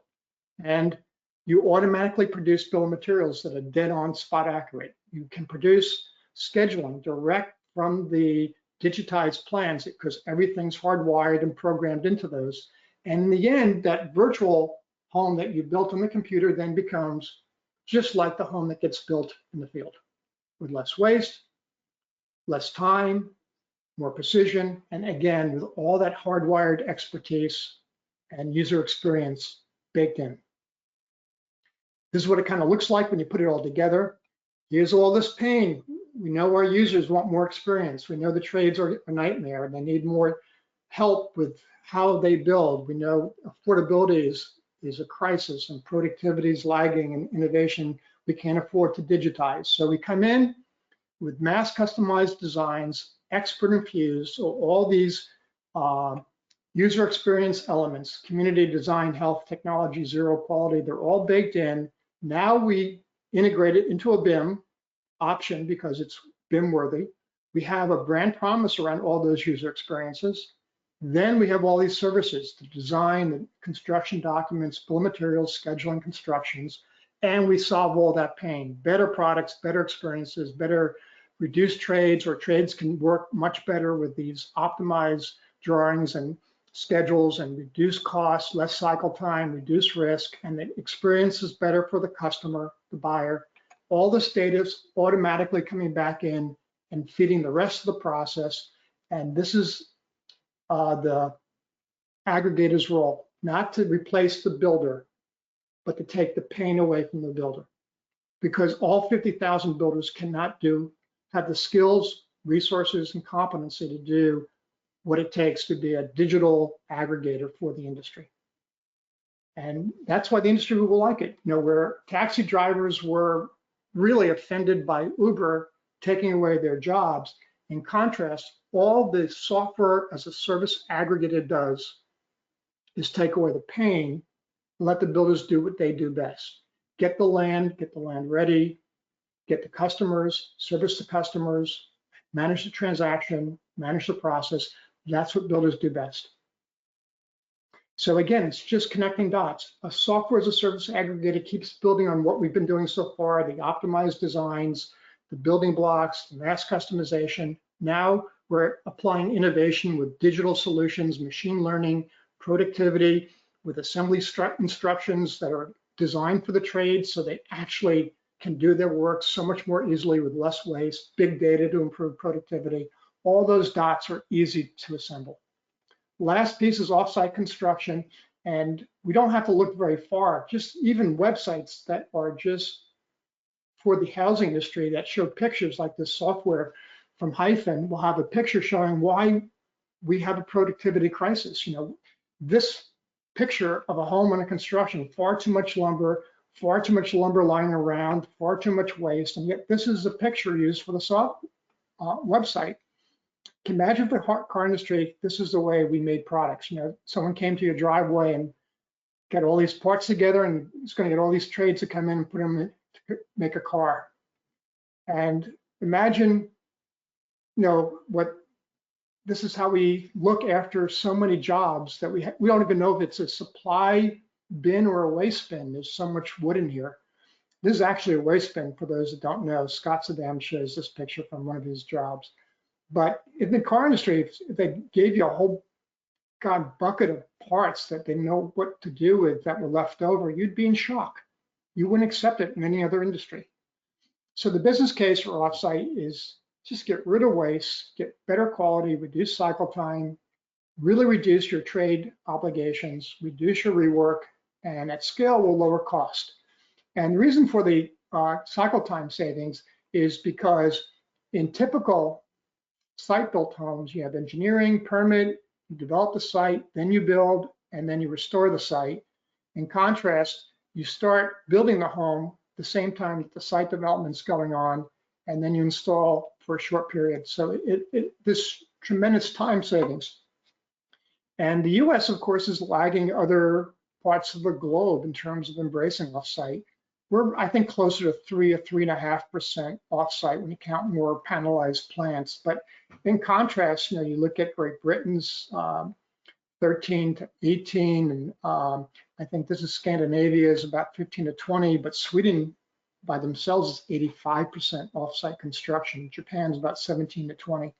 And you automatically produce bill of materials that are dead on spot accurate. You can produce scheduling direct from the digitized plans because everything's hardwired and programmed into those. And in the end, that virtual home that you built on the computer then becomes just like the home that gets built in the field, with less waste, less time, more precision, and again, with all that hardwired expertise and user experience baked in. This is what it kind of looks like when you put it all together. Here's all this pain. We know our users want more experience. We know the trades are a nightmare. They need more help with how they build. We know affordability is a crisis and productivity is lagging and innovation we can't afford to digitize. So we come in with mass customized designs, expert infused, so all these user experience elements, community design, health, technology, zero quality, they're all baked in. Now we integrate it into a BIM option because it's BIM worthy. We have a brand promise around all those user experiences. Then we have all these services, the design, the construction documents, bill of materials, scheduling, constructions, and we solve all that pain. Better products, better experiences, better reduced trades, or trades can work much better with these optimized drawings and schedules and reduce costs, less cycle time, reduce risk, and the experience is better for the customer, the buyer. All this data is automatically coming back in and feeding the rest of the process. And this is the aggregator's role, not to replace the builder, but to take the pain away from the builder. Because all 50,000 builders cannot have the skills, resources, and competency to do what it takes to be a digital aggregator for the industry. And that's why the industry will like it. You know, where taxi drivers were really offended by Uber taking away their jobs, in contrast, all the software as a service aggregator does is take away the pain and let the builders do what they do best. Get the land ready, get the customers, service the customers, manage the transaction, manage the process. That's what builders do best. So again, it's just connecting dots. A software as a service aggregator keeps building on what we've been doing so far, the optimized designs, the building blocks, the mass customization. Now we're applying innovation with digital solutions, machine learning, productivity, with assembly instructions that are designed for the trade so they actually can do their work so much more easily with less waste, big data to improve productivity. All those dots are easy to assemble. Last piece is offsite construction, and we don't have to look very far. Just even websites that are just for the housing industry that show pictures like this software from Hyphen will have a picture showing why we have a productivity crisis. You know, this picture of a home under construction, far too much lumber lying around, far too much waste, and yet this is a picture used for the website. Can you imagine for the car industry, this is the way we made products. You know, someone came to your driveway and got all these parts together and it's going to get all these trades to come in and put them in to make a car. And imagine, you know, this is how we look after so many jobs that we don't even know if it's a supply bin or a waste bin. There's so much wood in here. This is actually a waste bin for those that don't know. Scott Saddam shows this picture from one of his jobs. But in the car industry, if they gave you a whole bucket of parts that they know what to do with that were left over, you'd be in shock. You wouldn't accept it in any other industry. So the business case for offsite is just get rid of waste, get better quality, reduce cycle time, really reduce your trade obligations, reduce your rework, and at scale will lower cost. And the reason for the cycle time savings is because in typical site-built homes, you have engineering, permit, you develop the site, then you build, and then you restore the site. In contrast, you start building the home the same time that the site development's going on, and then you install for a short period. So this tremendous time savings. And the US, of course, is lagging other parts of the globe in terms of embracing offsite. We're, I think, closer to 3 or 3.5% offsite when you count more panelized plants. But in contrast, you look at Great Britain's 13 to 18, and I think this is Scandinavia is about 15 to 20, but Sweden by themselves is 85% offsite construction. Japan's about 17 to 20.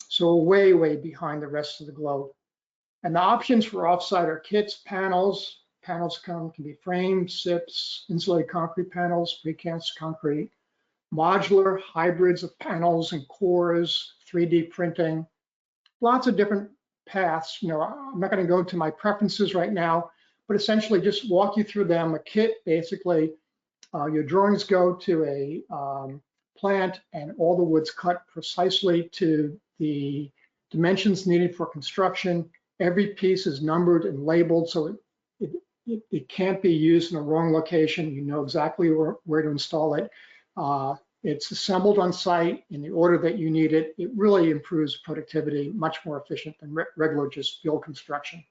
So way, way behind the rest of the globe. And the options for offsite are kits, panels. Panels can be framed, SIPs, insulated concrete panels, precast concrete, modular hybrids of panels and cores, 3D printing, lots of different paths. I'm not going to go into my preferences right now, but essentially just walk you through them. A kit, basically, your drawings go to a plant and all the wood's cut precisely to the dimensions needed for construction. Every piece is numbered and labeled, so it can't be used in the wrong location. You know exactly where to install it. It's assembled on site in the order that you need it. It really improves productivity, much more efficient than regular just field construction.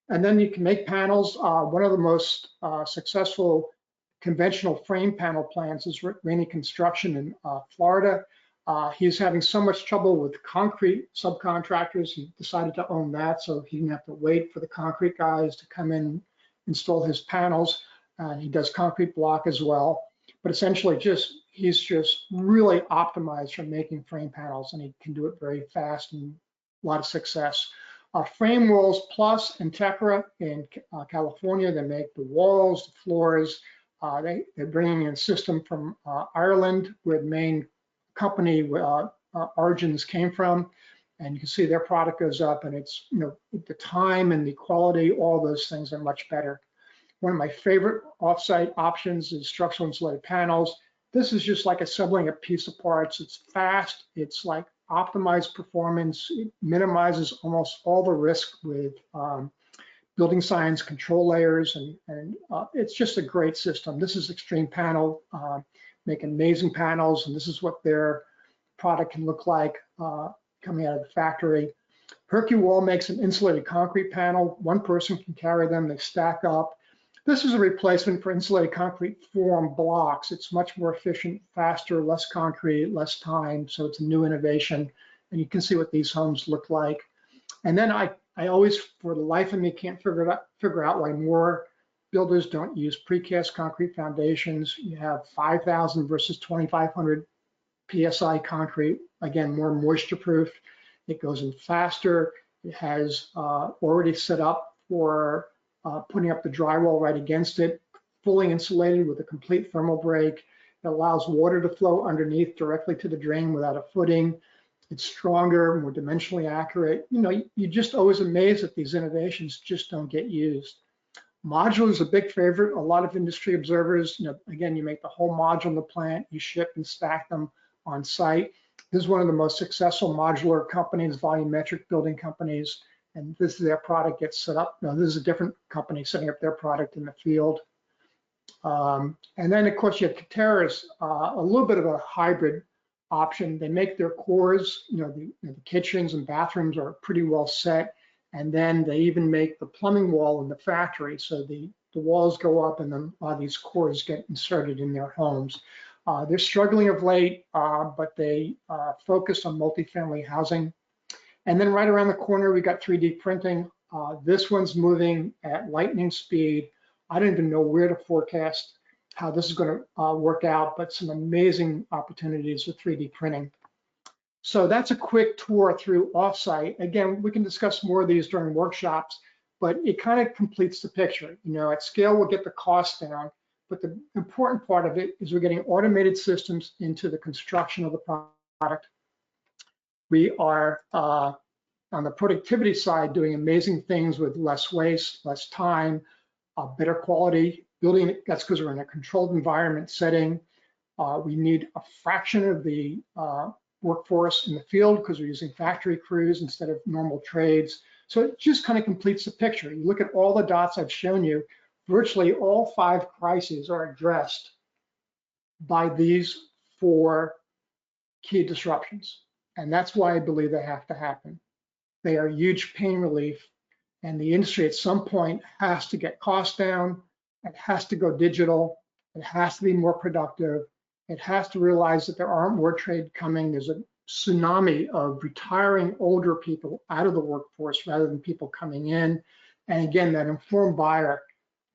And then you can make panels. One of the most successful conventional frame panel plants is Rainey Construction in Florida. He's having so much trouble with concrete subcontractors. He decided to own that, so he didn't have to wait for the concrete guys to come in, install his panels. He does concrete block as well. But essentially, he's just really optimized for making frame panels, and he can do it very fast and a lot of success. Frame Walls Plus and Tekra in California, they make the walls, the floors. They're bringing in a system from Ireland, where the main company origins came from, and you can see their product goes up, and it's the time and the quality, all those things are much better. One of my favorite offsite options is structural insulated panels. This is just like assembling a piece of parts. It's fast, it's like optimized performance. It minimizes almost all the risk with building science control layers, and it's just a great system. This is Extreme Panel, make amazing panels, and this is what their product can look like coming out of the factory. Hercule makes an insulated concrete panel. One person can carry them, they stack up. This is a replacement for insulated concrete form blocks. It's much more efficient, faster, less concrete, less time, so it's a new innovation, and you can see what these homes look like. And then I always, for the life of me, can't figure out why more builders don't use precast concrete foundations. You have 5,000 versus 2,500 PSI concrete, again, more moisture proof. It goes in faster. It has already set up for putting up the drywall right against it, fully insulated with a complete thermal break. It allows water to flow underneath directly to the drain without a footing. It's stronger, more dimensionally accurate. You're just always amazed that these innovations just don't get used. Modular is a big favorite. A lot of industry observers, again, you make the whole module in the plant, you ship and stack them on site. This is one of the most successful modular companies, volumetric building companies, and this is their product gets set up. Now, this is a different company setting up their product in the field. And then, of course, you have Katerra's, a little bit of a hybrid option. They make their cores, the kitchens and bathrooms are pretty well set. And then they even make the plumbing wall in the factory. So the walls go up and then a lot of these cores get inserted in their homes. They're struggling of late, but they focus on multifamily housing. And then right around the corner, we got 3D printing. This one's moving at lightning speed. I don't even know where to forecast how this is going to work out, but some amazing opportunities with 3D printing. So that's a quick tour through offsite. Again, we can discuss more of these during workshops, but it kind of completes the picture. At scale, we'll get the cost down, but the important part of it is we're getting automated systems into the construction of the product. We are, on the productivity side, doing amazing things with less waste, less time, better quality building. That's because we're in a controlled environment setting. We need a fraction of the workforce in the field because we're using factory crews instead of normal trades. So it just kind of completes the picture. You look at all the dots I've shown you, virtually all 5 crises are addressed by these 4 key disruptions. And that's why I believe they have to happen. They are huge pain relief, and the industry at some point has to get costs down. It has to go digital. It has to be more productive. It has to realize that there aren't more trade coming. There's a tsunami of retiring older people out of the workforce rather than people coming in. And again, that informed buyer,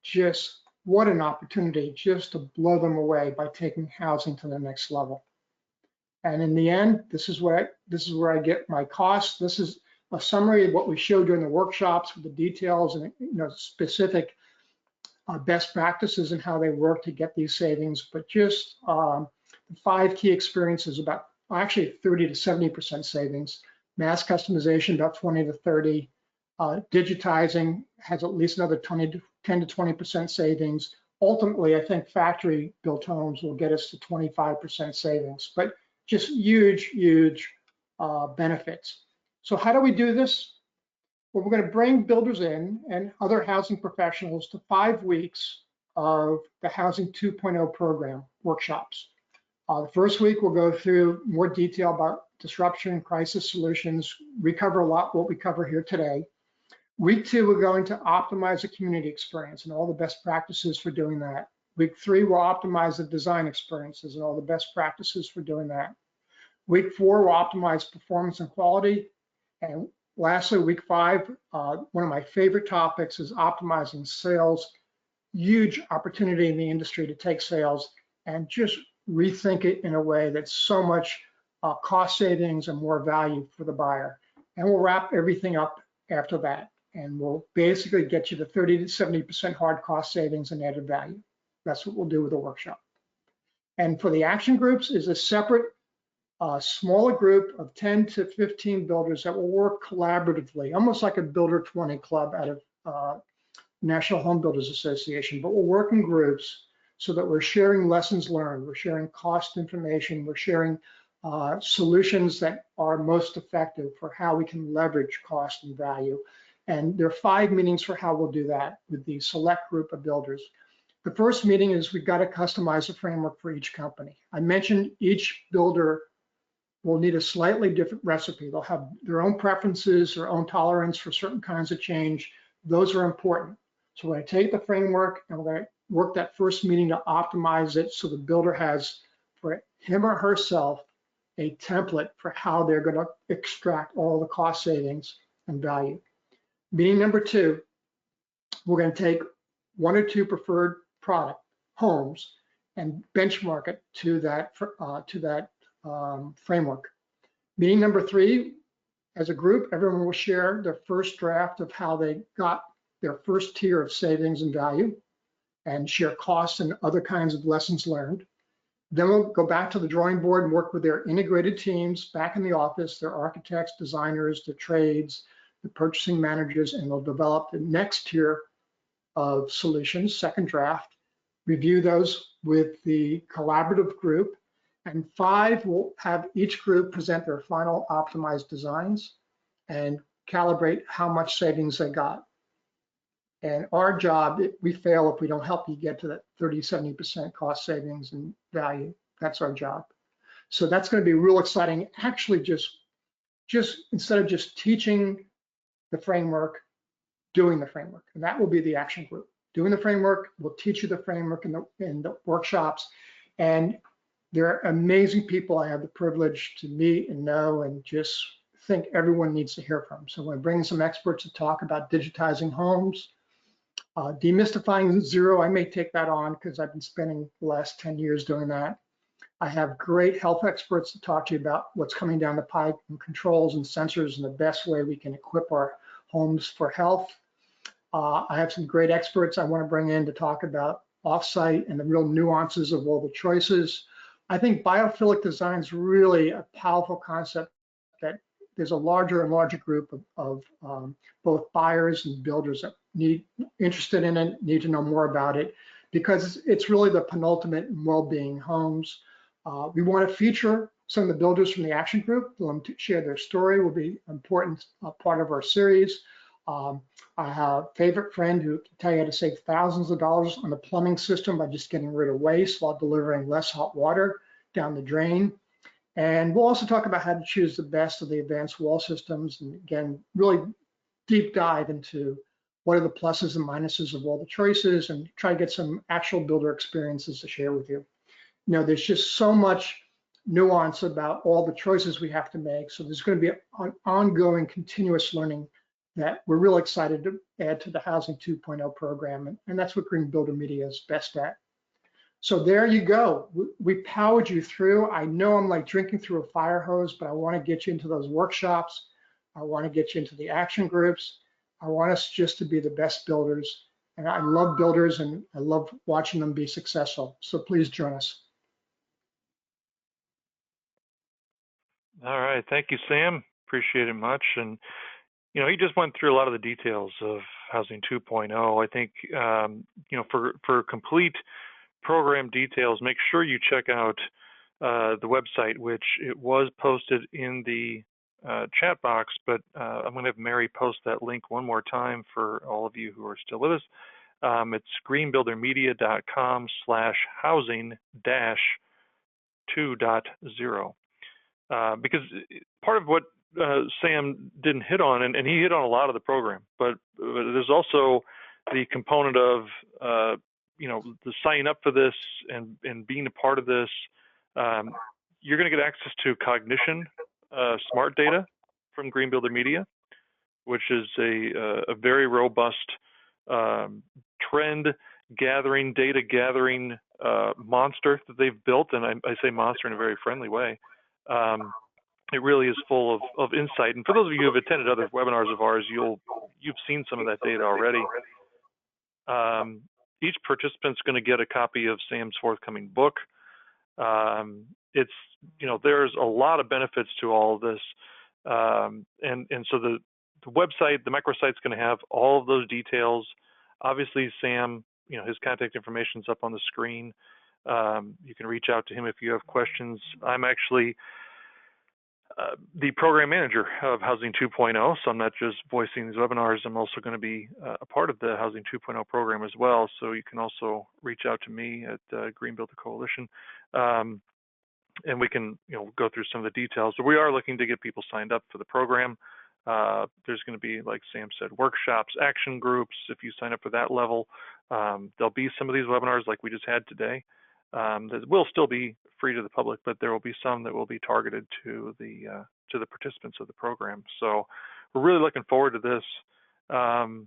just what an opportunity just to blow them away by taking housing to the next level. And in the end, this is where I get my costs. This is a summary of what we showed during the workshops with the details and specific best practices and how they work to get these savings. But just the 5 key experiences, about actually 30 to 70% savings. Mass customization, about 20 to 30. Digitizing has at least another 10 to 20% savings. Ultimately, I think factory built homes will get us to 25% savings, but just huge, huge benefits. So how do we do this? Well, we're going to bring builders in and other housing professionals to 5 weeks of the Housing 2.0 program workshops. The first week, we'll go through more detail about disruption and crisis solutions. We cover a lot what we cover here today. Week 2, we're going to optimize the community experience and all the best practices for doing that. Week 3, we'll optimize the design experiences and all the best practices for doing that. Week 4, we'll optimize performance and quality. And lastly, week 5, one of my favorite topics is optimizing sales. Huge opportunity in the industry to take sales and just rethink it in a way that's so much cost savings and more value for the buyer. And we'll wrap everything up after that. And we'll basically get you to 30 to 70% hard cost savings and added value. That's what we'll do with the workshop. And for the action groups is a separate smaller group of 10 to 15 builders that will work collaboratively, almost like a Builder 20 club out of National Home Builders Association, but we'll work in groups so that we're sharing lessons learned, we're sharing cost information, we're sharing solutions that are most effective for how we can leverage cost and value. And there are 5 meetings for how we'll do that with the select group of builders. The first meeting is we've got to customize a framework for each company. I mentioned each builder will need a slightly different recipe. They'll have their own preferences, their own tolerance for certain kinds of change. Those are important. So we're going to take the framework and we're going to work that first meeting to optimize it so the builder has, for him or herself, a template for how they're going to extract all the cost savings and value. Meeting number 2, we're going to take 1 or 2 preferred product homes and benchmark it to that framework. Meeting number 3, as a group, everyone will share their first draft of how they got their first tier of savings and value and share costs and other kinds of lessons learned. Then we'll go back to the drawing board and work with their integrated teams back in the office, their architects, designers, the trades, the purchasing managers, and they'll develop the next tier of solutions, second draft, review those with the collaborative group, and 5 will have each group present their final optimized designs and calibrate how much savings they got. And our job, we fail if we don't help you get to that 30, 70% cost savings and value. That's our job. So that's going to be real exciting. Actually, just instead of just teaching the framework, doing the framework. And that will be the action group. Doing the framework, we'll teach you the framework in the workshops. And they're amazing people I have the privilege to meet and know and just think everyone needs to hear from. So we're bringing some experts to talk about digitizing homes, demystifying zero. I may take that on because I've been spending the last 10 years doing that. I have great health experts to talk to you about what's coming down the pipe and controls and sensors and the best way we can equip our homes for health. I have some great experts I want to bring in to talk about offsite and the real nuances of all the choices. I think biophilic design is really a powerful concept that there's a larger and larger group of both buyers and builders that interested in it, need to know more about it, because it's really the penultimate in well-being homes. We want to feature some of the builders from the action group. Let them share their story, will be an important part of our series. I have a favorite friend who can tell you how to save thousands of dollars on the plumbing system by just getting rid of waste while delivering less hot water down the drain. And we'll also talk about how to choose the best of the advanced wall systems, and again, really deep dive into what are the pluses and minuses of all the choices, and try to get some actual builder experiences to share with you. You know, there's just so much nuance about all the choices we have to make. So there's going to be an ongoing continuous learning that we're real excited to add to the Housing 2.0 program. And that's what Green Builder Media is best at. So there you go. We powered you through. I know I'm like drinking through a fire hose, but I want to get you into those workshops. I want to get you into the action groups. I want us just to be the best builders. And I love builders, and I love watching them be successful. So please join us. All right, thank you, Sam. Appreciate it much. And you know, he just went through a lot of the details of Housing 2.0. I think you know, for complete program details, make sure you check out the website, which it was posted in the chat box, but I'm going to have Mary post that link one more time for all of you who are still with us. It's greenbuildermedia.com/housing-2.0. Because part of what Sam didn't hit on, and he hit on a lot of the program, but there's also the component of you know, the signing up for this and being a part of this. You're going to get access to cognition smart data from Green Builder Media, which is a very robust trend gathering, data gathering monster that they've built, and I say monster in a very friendly way. It really is full of insight. And for those of you who have attended other webinars of ours, you've seen some of that data already. Each participant's going to get a copy of Sam's forthcoming book. It's, you know, there's a lot of benefits to all of this. And so the website, the microsite's going to have all of those details. Obviously, Sam, you know, his contact information is up on the screen. You can reach out to him if you have questions. I'm actually the program manager of Housing 2.0, so I'm not just voicing these webinars. I'm also going to be a part of the Housing 2.0 program as well. So you can also reach out to me at Green Builder Coalition, and we can, you know, go through some of the details. But we are looking to get people signed up for the program. There's going to be, like Sam said, workshops, action groups. If you sign up for that level, there'll be some of these webinars like we just had today. That will still be free to the public, but there will be some that will be targeted to the participants of the program. So we're really looking forward to this. And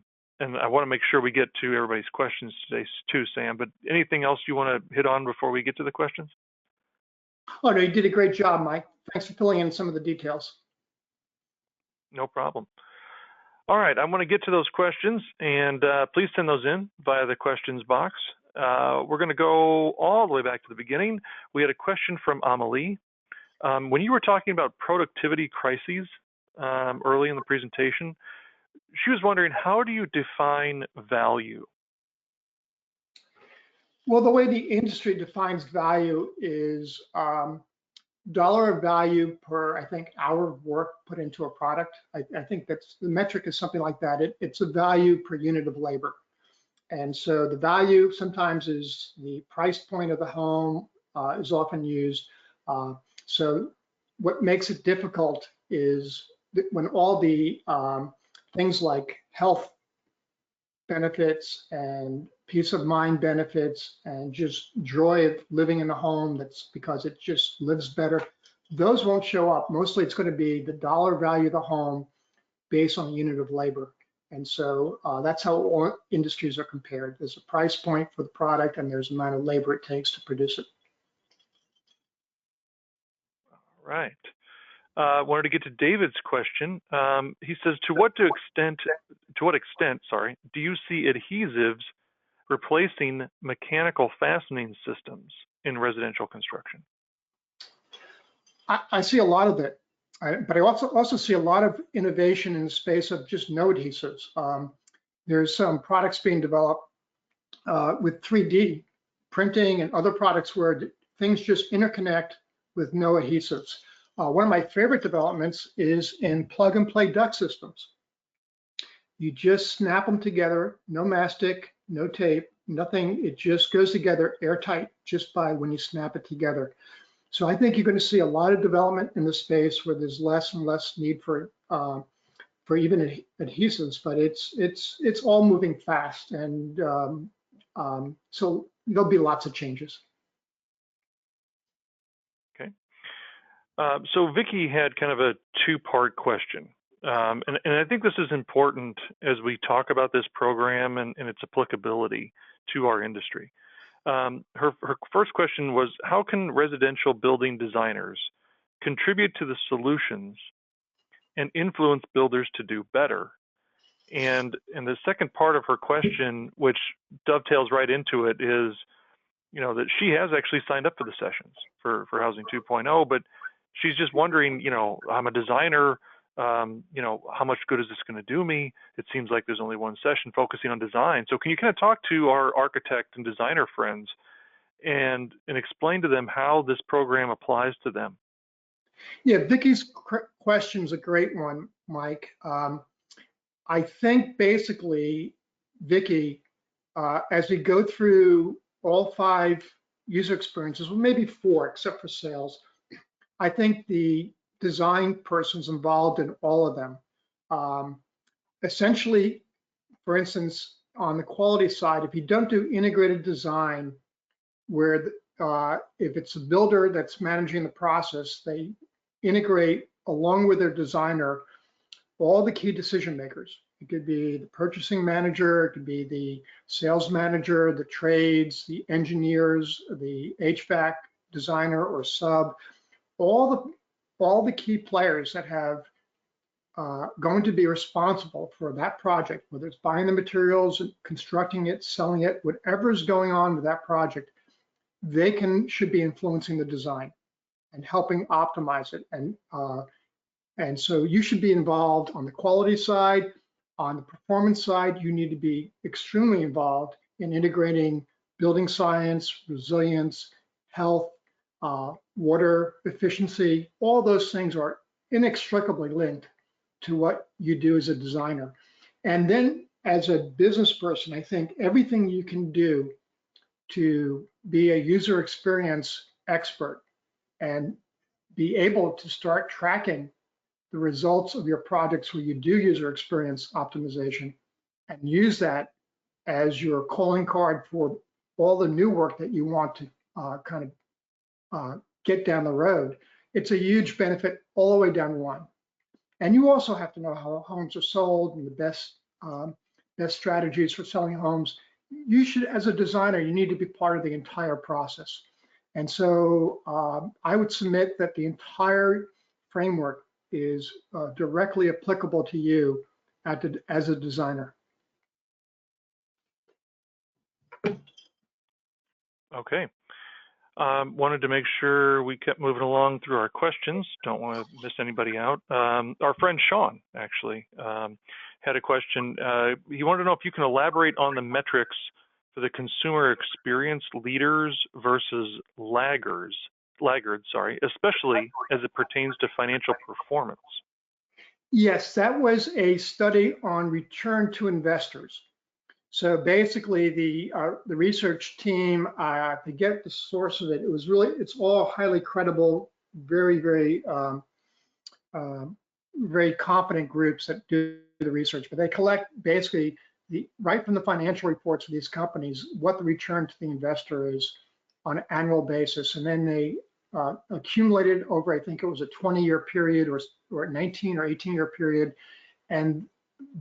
I want to make sure we get to everybody's questions today too, Sam, but anything else you want to hit on before we get to the questions? Oh, no, you did a great job, Mike. Thanks for filling in some of the details. No problem. All right, I'm going to get to those questions, and please send those in via the questions box. We're going to go all the way back to the beginning. We had a question from Amelie. When you were talking about productivity crises early in the presentation, she was wondering, how do you define value? Well, the way the industry defines value is dollar of value per, I think, hour of work put into a product. I think that's the metric is something like that. It's a value per unit of labor. And so the value sometimes is the price point of the home is often used. So what makes it difficult is that when all the things like health benefits and peace of mind benefits and just joy of living in a home that's because it just lives better, those won't show up. Mostly it's going to be the dollar value of the home based on a unit of labor. And so that's how all industries are compared. There's a price point for the product and there's the amount of labor it takes to produce it. All right. Wanted to get to David's question. He says, to what extent, do you see adhesives replacing mechanical fastening systems in residential construction? I see a lot of it, but I also see a lot of innovation in the space of just no adhesives. There's some products being developed with 3D printing and other products where things just interconnect with no adhesives. One of my favorite developments is in plug and play duct systems. You just snap them together, no mastic, no tape, nothing. It just goes together airtight just by when you snap it together. So I think you're going to see a lot of development in the space where there's less and less need for even adhesives, but it's all moving fast, and so there'll be lots of changes. Okay. So Vicky had kind of a two-part question. And I think this is important as we talk about this program and its applicability to our industry. Her first question was, how can residential building designers contribute to the solutions and influence builders to do better? And the second part of her question, which dovetails right into it, is, that she has actually signed up for the sessions for Housing 2.0, but she's just wondering, I'm a designer, how much good is this going to do me? It seems like there's only one session focusing on design. So can you kind of talk to our architect and designer friends and explain to them how this program applies to them? Yeah, Vicky's question is a great one, Mike. I think basically, Vicky, as we go through all 5 user experiences, well, maybe 4, except for sales, I think the design person's involved in all of them. Essentially, for instance, on the quality side, if you don't do integrated design, where if it's a builder that's managing the process, they integrate along with their designer all the key decision makers. It could be the purchasing manager, it could be the sales manager, the trades, the engineers, the HVAC designer or sub, all the key players that have going to be responsible for that project, whether it's buying the materials, constructing it, selling it, whatever is going on with that project, they should be influencing the design and helping optimize it. And so you should be involved on the quality side. On the performance side, you need to be extremely involved in integrating building science, resilience, health, water efficiency. All those things are inextricably linked to what you do as a designer. And then as a business person, I think everything you can do to be a user experience expert and be able to start tracking the results of your projects where you do user experience optimization and use that as your calling card for all the new work that you want to get down the road. It's a huge benefit all the way down the line. And you also have to know how homes are sold and the best strategies for selling homes. You should, as a designer, you need to be part of the entire process. And so I would submit that the entire framework is directly applicable to you as a designer. Okay. Wanted to make sure we kept moving along through our questions. Don't want to miss anybody out. Our friend Sean actually had a question. He wanted to know if you can elaborate on the metrics for the consumer experience leaders versus laggards, especially as it pertains to financial performance. Yes, that was a study on return to investors. So basically, the research team, to get the source of it, it's all highly credible, very, very, very competent groups that do the research. But they collect basically right from the financial reports of these companies what the return to the investor is on an annual basis, and then they accumulated over, I think it was a 20-year period or 19 or 18-year period, and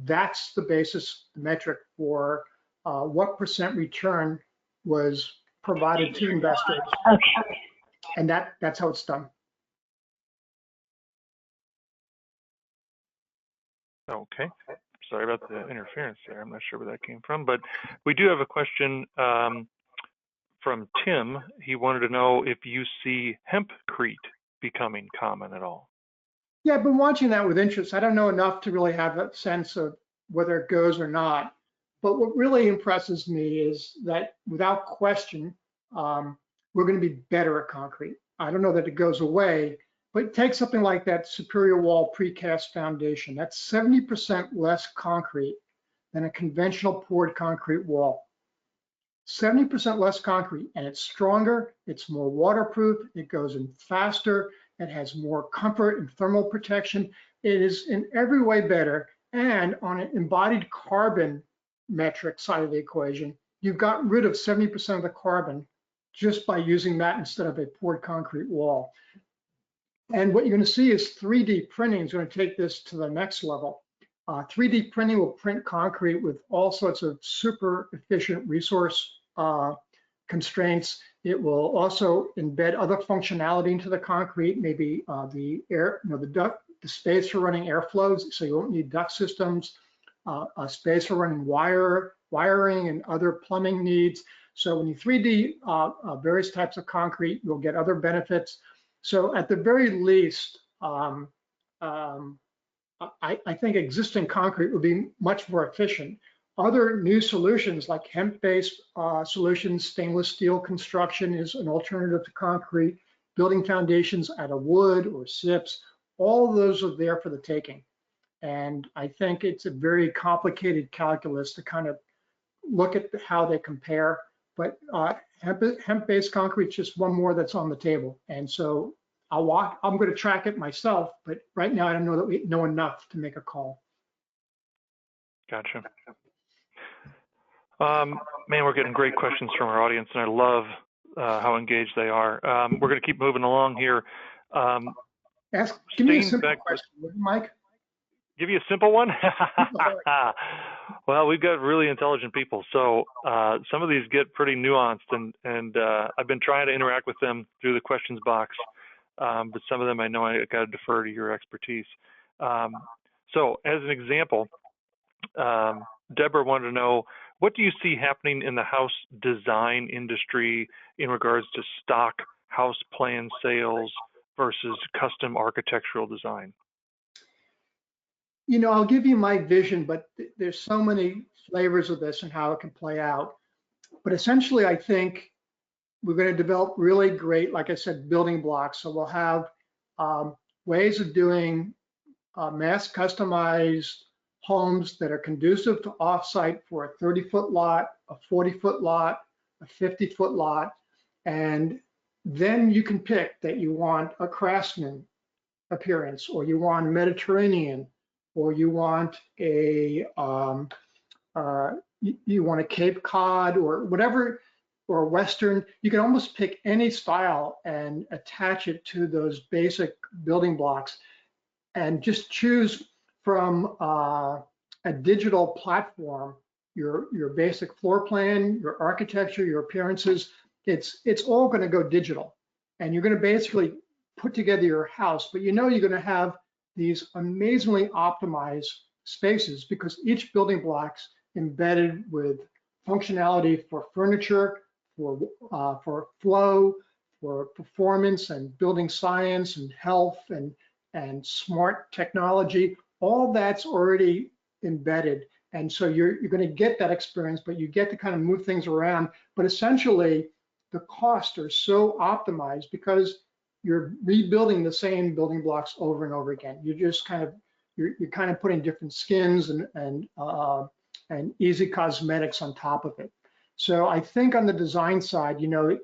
that's the basis, the metric for what percent return was provided to investors. Okay. And that's how it's done. Okay. Sorry about the interference there. I'm not sure where that came from, but we do have a question from Tim. He wanted to know if you see hempcrete becoming common at all. Yeah, I've been watching that with interest. I don't know enough to really have a sense of whether it goes or not. But what really impresses me is that without question, we're going to be better at concrete. I don't know that it goes away, but take something like that superior wall precast foundation. That's 70% less concrete than a conventional poured concrete wall. 70% less concrete, and it's stronger, it's more waterproof, it goes in faster, it has more comfort and thermal protection. It is in every way better. And on an embodied carbon metric side of the equation, you've got rid of 70% of the carbon just by using that instead of a poured concrete wall. And what you're going to see is 3D printing is going to take this to the next level. 3D printing will print concrete with all sorts of super efficient resource constraints. It will also embed other functionality into the concrete, maybe the air, the space for running airflows, so you won't need duct systems, a space for running wiring and other plumbing needs. So when you 3D various types of concrete, you'll get other benefits. So at the very least, I think existing concrete would be much more efficient. Other new solutions like hemp-based solutions, stainless steel construction is an alternative to concrete, building foundations out of wood or SIPs, all of those are there for the taking. And I think it's a very complicated calculus to kind of look at how they compare, but hemp-based concrete is just one more that's on the table. And so I'm going to track it myself, but right now I don't know that we know enough to make a call. Gotcha. Man, we're getting great questions from our audience, and I love how engaged they are. We're going to keep moving along here. Give me a simple question, Mike. Give you a simple one? Well, we've got really intelligent people, so some of these get pretty nuanced, and I've been trying to interact with them through the questions box, but some of them I know I got to defer to your expertise. So as an example, Deborah wanted to know, what do you see happening in the house design industry in regards to stock house plan sales versus custom architectural design? You know, I'll give you my vision, but there's so many flavors of this and how it can play out. But essentially, I think we're going to develop really great, like I said, building blocks. So we'll have ways of doing mass customized homes that are conducive to offsite for a 30-foot lot, a 40-foot lot, a 50-foot lot. And then you can pick that you want a craftsman appearance, or you want Mediterranean, or you want a Cape Cod, or whatever, or Western. You can almost pick any style and attach it to those basic building blocks, and just choose from a digital platform your basic floor plan, your architecture, your appearances. It's all going to go digital, and you're going to basically put together your house. But you know you're going to have these amazingly optimized spaces because each building block's embedded with functionality for furniture, for flow, for performance and building science and health and smart technology. All that's already embedded. And so you're going to get that experience, but you get to kind of move things around. But essentially, the costs are so optimized because you're rebuilding the same building blocks over and over again. You're just kind of you're kind of putting different skins and easy cosmetics on top of it. So I think on the design side, you know,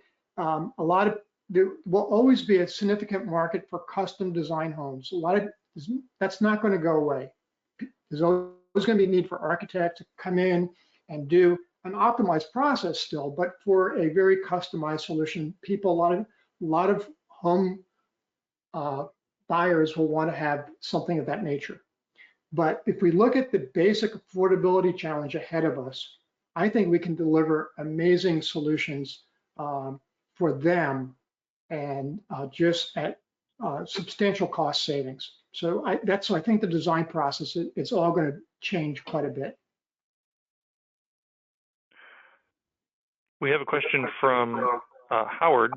there will always be a significant market for custom design homes. That's not going to go away. There's always going to be a need for architects to come in and do an optimized process still, but for a very customized solution. A lot of home buyers will want to have something of that nature. But if we look at the basic affordability challenge ahead of us, I think we can deliver amazing solutions for them, and just at substantial cost savings. So I think the design process, it's all going to change quite a bit. We have a question from Howard,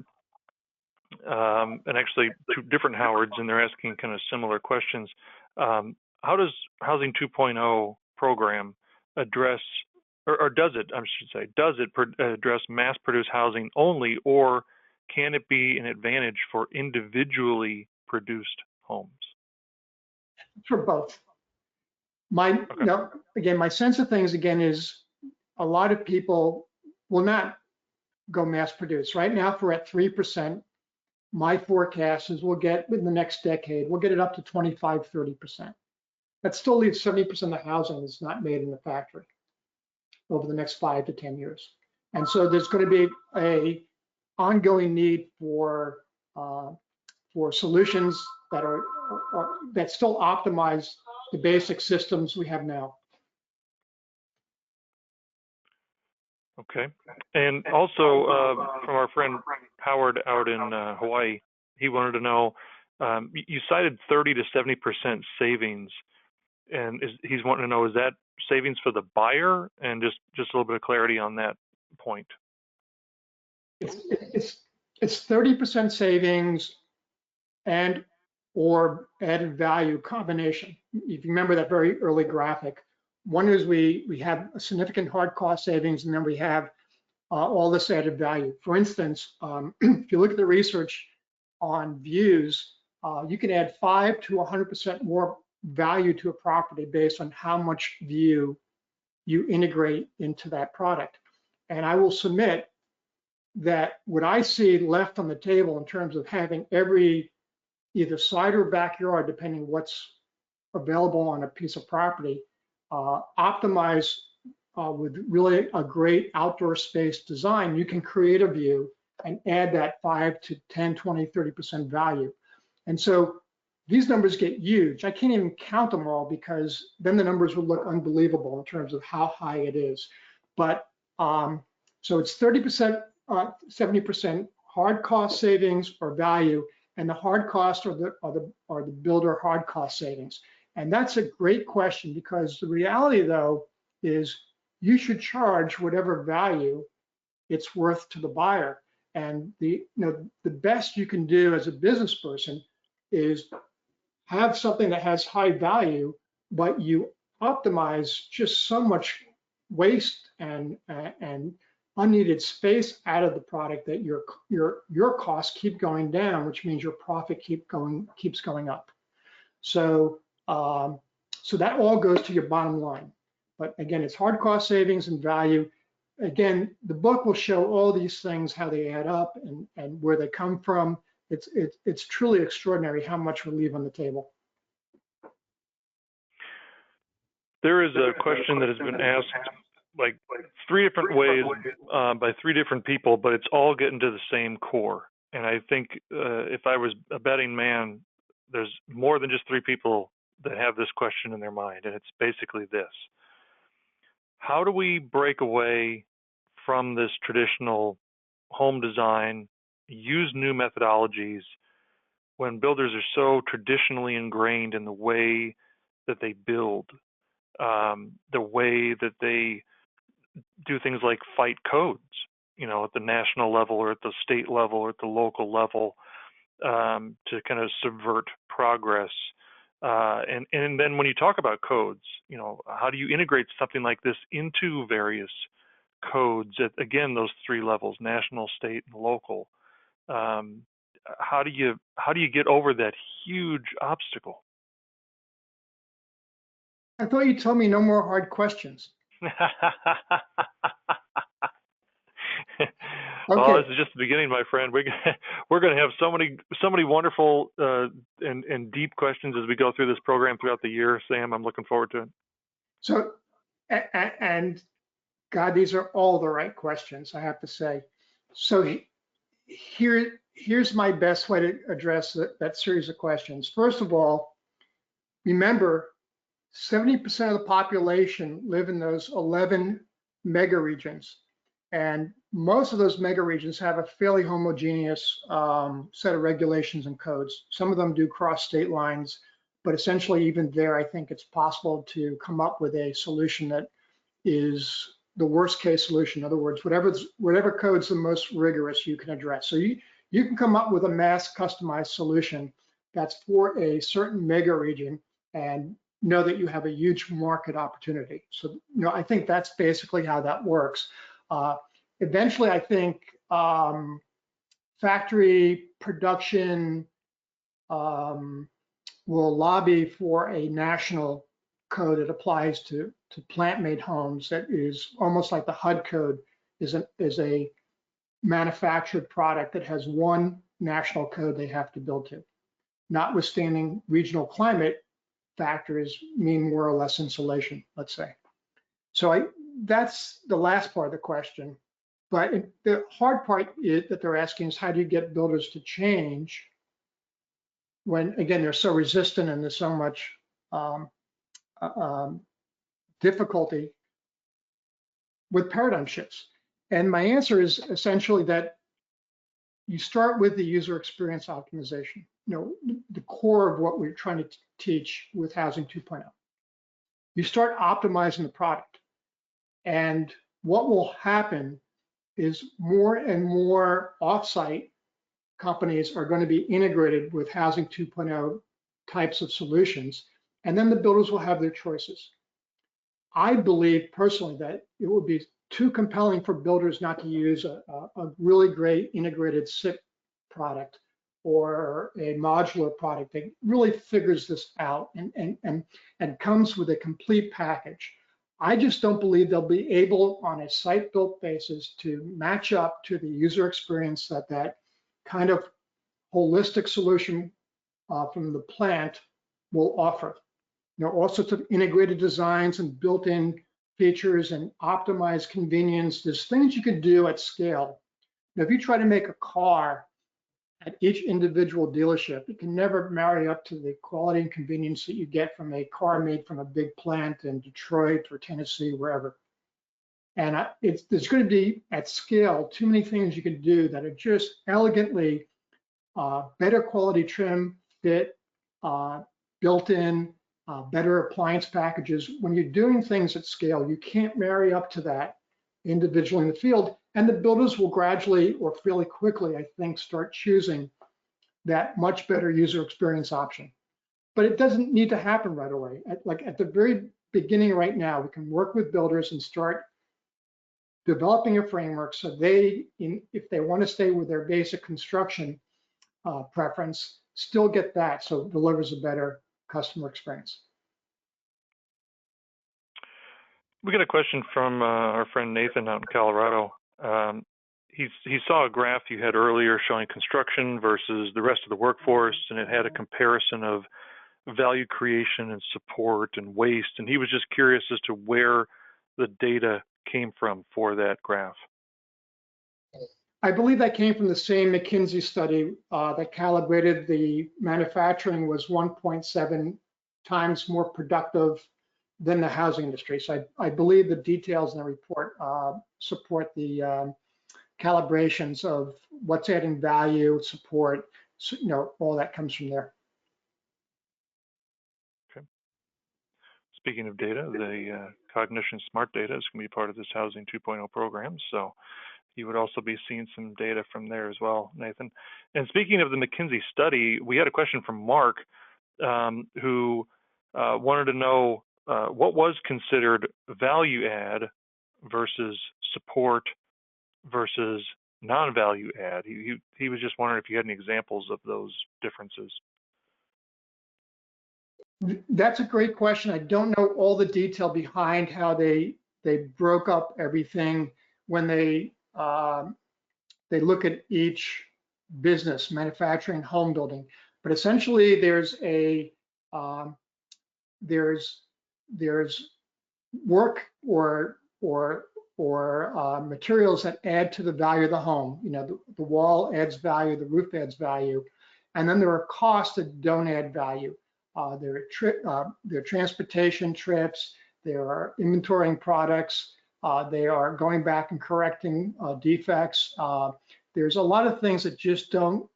and actually two different Howards, and they're asking kind of similar questions. How does Housing 2.0 program address, or does it, I should say, does it address mass-produced housing only, or can it be an advantage for individually produced homes? For both. You know, again, my sense of things again is a lot of people will not go mass produced. Right now, if we're at 3%, my forecast is we'll get, in the next decade, we'll get it up to 25, 30%. That still leaves 70% of the housing that's not made in the factory over the next 5 to 10 years. And so there's going to be a ongoing need for solutions that still optimize the basic systems we have now. Okay. And also from our friend Howard out in Hawaii, he wanted to know, you cited 30 to 70% savings, and he's wanting to know, is that savings for the buyer? And just a little bit of clarity on that point. It's 30% savings and or added value combination. If you remember that very early graphic, one is we have a significant hard cost savings, and then we have all this added value. For instance, if you look at the research on views, you can add 5 to 100% more value to a property based on how much view you integrate into that product. And I will submit that what I see left on the table in terms of having every either side or backyard, depending what's available on a piece of property, optimize with really a great outdoor space design, you can create a view and add that 5 to 10, 20, 30% value. And so these numbers get huge. I can't even count them all because then the numbers would look unbelievable in terms of how high it is. But so it's 30%, 70% hard cost savings or value, and the hard cost are the builder hard cost savings. And that's a great question, because the reality though is you should charge whatever value it's worth to the buyer. And the best you can do as a business person is have something that has high value, but you optimize just so much waste and unneeded space out of the product that your costs keep going down, which means your profit keeps going up. So so that all goes to your bottom line. But again, it's hard cost savings and value. Again, the book will show all these things, how they add up and where they come from. It's truly extraordinary how much we leave on the table. There is a question that has been asked like 3 different ways by 3 different people, but it's all getting to the same core. And I think if I was a betting man, there's more than just 3 people that have this question in their mind, and it's basically this: how do we break away from this traditional home design, use new methodologies when builders are so traditionally ingrained in the way that they build, the way that they do things like fight codes, at the national level or at the state level or at the local level, to kind of subvert progress. And then when you talk about codes, how do you integrate something like this into various codes at, again, those 3 levels, national, state, and local? How do you get over that huge obstacle? I thought you told me no more hard questions. Well, this is just the beginning, my friend. We're going to have so many wonderful and deep questions as we go through this program throughout the year, Sam. I'm looking forward to it. So, and God, these are all the right questions, I have to say. So here's my best way to address that series of questions. First of all, remember, 70% of the population live in those 11 mega regions. And most of those mega regions have a fairly homogeneous set of regulations and codes. Some of them do cross state lines, but essentially even there, I think it's possible to come up with a solution that is the worst case solution. In other words, whatever code's the most rigorous you can address. So you can come up with a mass customized solution that's for a certain mega region and know that you have a huge market opportunity. So, I think that's basically how that works. Eventually, I think factory production will lobby for a national code that applies to plant-made homes that is almost like the HUD code is a manufactured product that has one national code they have to build to. Notwithstanding regional climate factors mean more or less insulation, let's say. So that's the last part of the question. But the hard part that they're asking is how do you get builders to change when, again, they're so resistant and there's so much difficulty with paradigm shifts. And my answer is essentially that you start with the user experience optimization, the core of what we're trying to teach with Housing 2.0. You start optimizing the product. And what will happen is more and more offsite companies are going to be integrated with Housing 2.0 types of solutions, and then the builders will have their choices. I believe personally that it would be too compelling for builders not to use a really great integrated SIP product or a modular product that really figures this out and comes with a complete package. I just don't believe they'll be able on a site-built basis to match up to the user experience that kind of holistic solution from the plant will offer. All sorts of integrated designs and built-in features and optimized convenience. There's things you can do at scale. Now, if you try to make a car at each individual dealership, it can never marry up to the quality and convenience that you get from a car made from a big plant in Detroit or Tennessee, wherever. And there's going to be, at scale, too many things you can do that are just elegantly better quality trim, fit, built-in, better appliance packages. When you're doing things at scale, you can't marry up to that individually in the field. And the builders will gradually or fairly quickly, I think, start choosing that much better user experience option. But it doesn't need to happen right away. At the very beginning right now, we can work with builders and start developing a framework so if they want to stay with their basic construction preference, still get that so it delivers a better customer experience. We got a question from our friend Nathan out in Colorado. He saw a graph you had earlier showing construction versus the rest of the workforce, and it had a comparison of value creation and support and waste. And he was just curious as to where the data came from for that graph. I believe that came from the same McKinsey study that calibrated the manufacturing was 1.7 times more productive than the housing industry. So I believe the details in the report support the calibrations of what's adding value, support, all that comes from there. Okay. Speaking of data, the Cognition Smart Data is going to be part of this Housing 2.0 program. So you would also be seeing some data from there as well, Nathan. And speaking of the McKinsey study, we had a question from Mark who wanted to know what was considered value add versus support versus non-value add. He was just wondering if you had any examples of those differences. That's a great question. I don't know all the detail behind how they broke up everything when they look at each business, manufacturing, home building. But essentially, there's work or materials that add to the value of the home. The wall adds value, the roof adds value, and then there are costs that don't add value. There are transportation trips, there are inventorying products, they are going back and correcting defects. There's a lot of things that just don't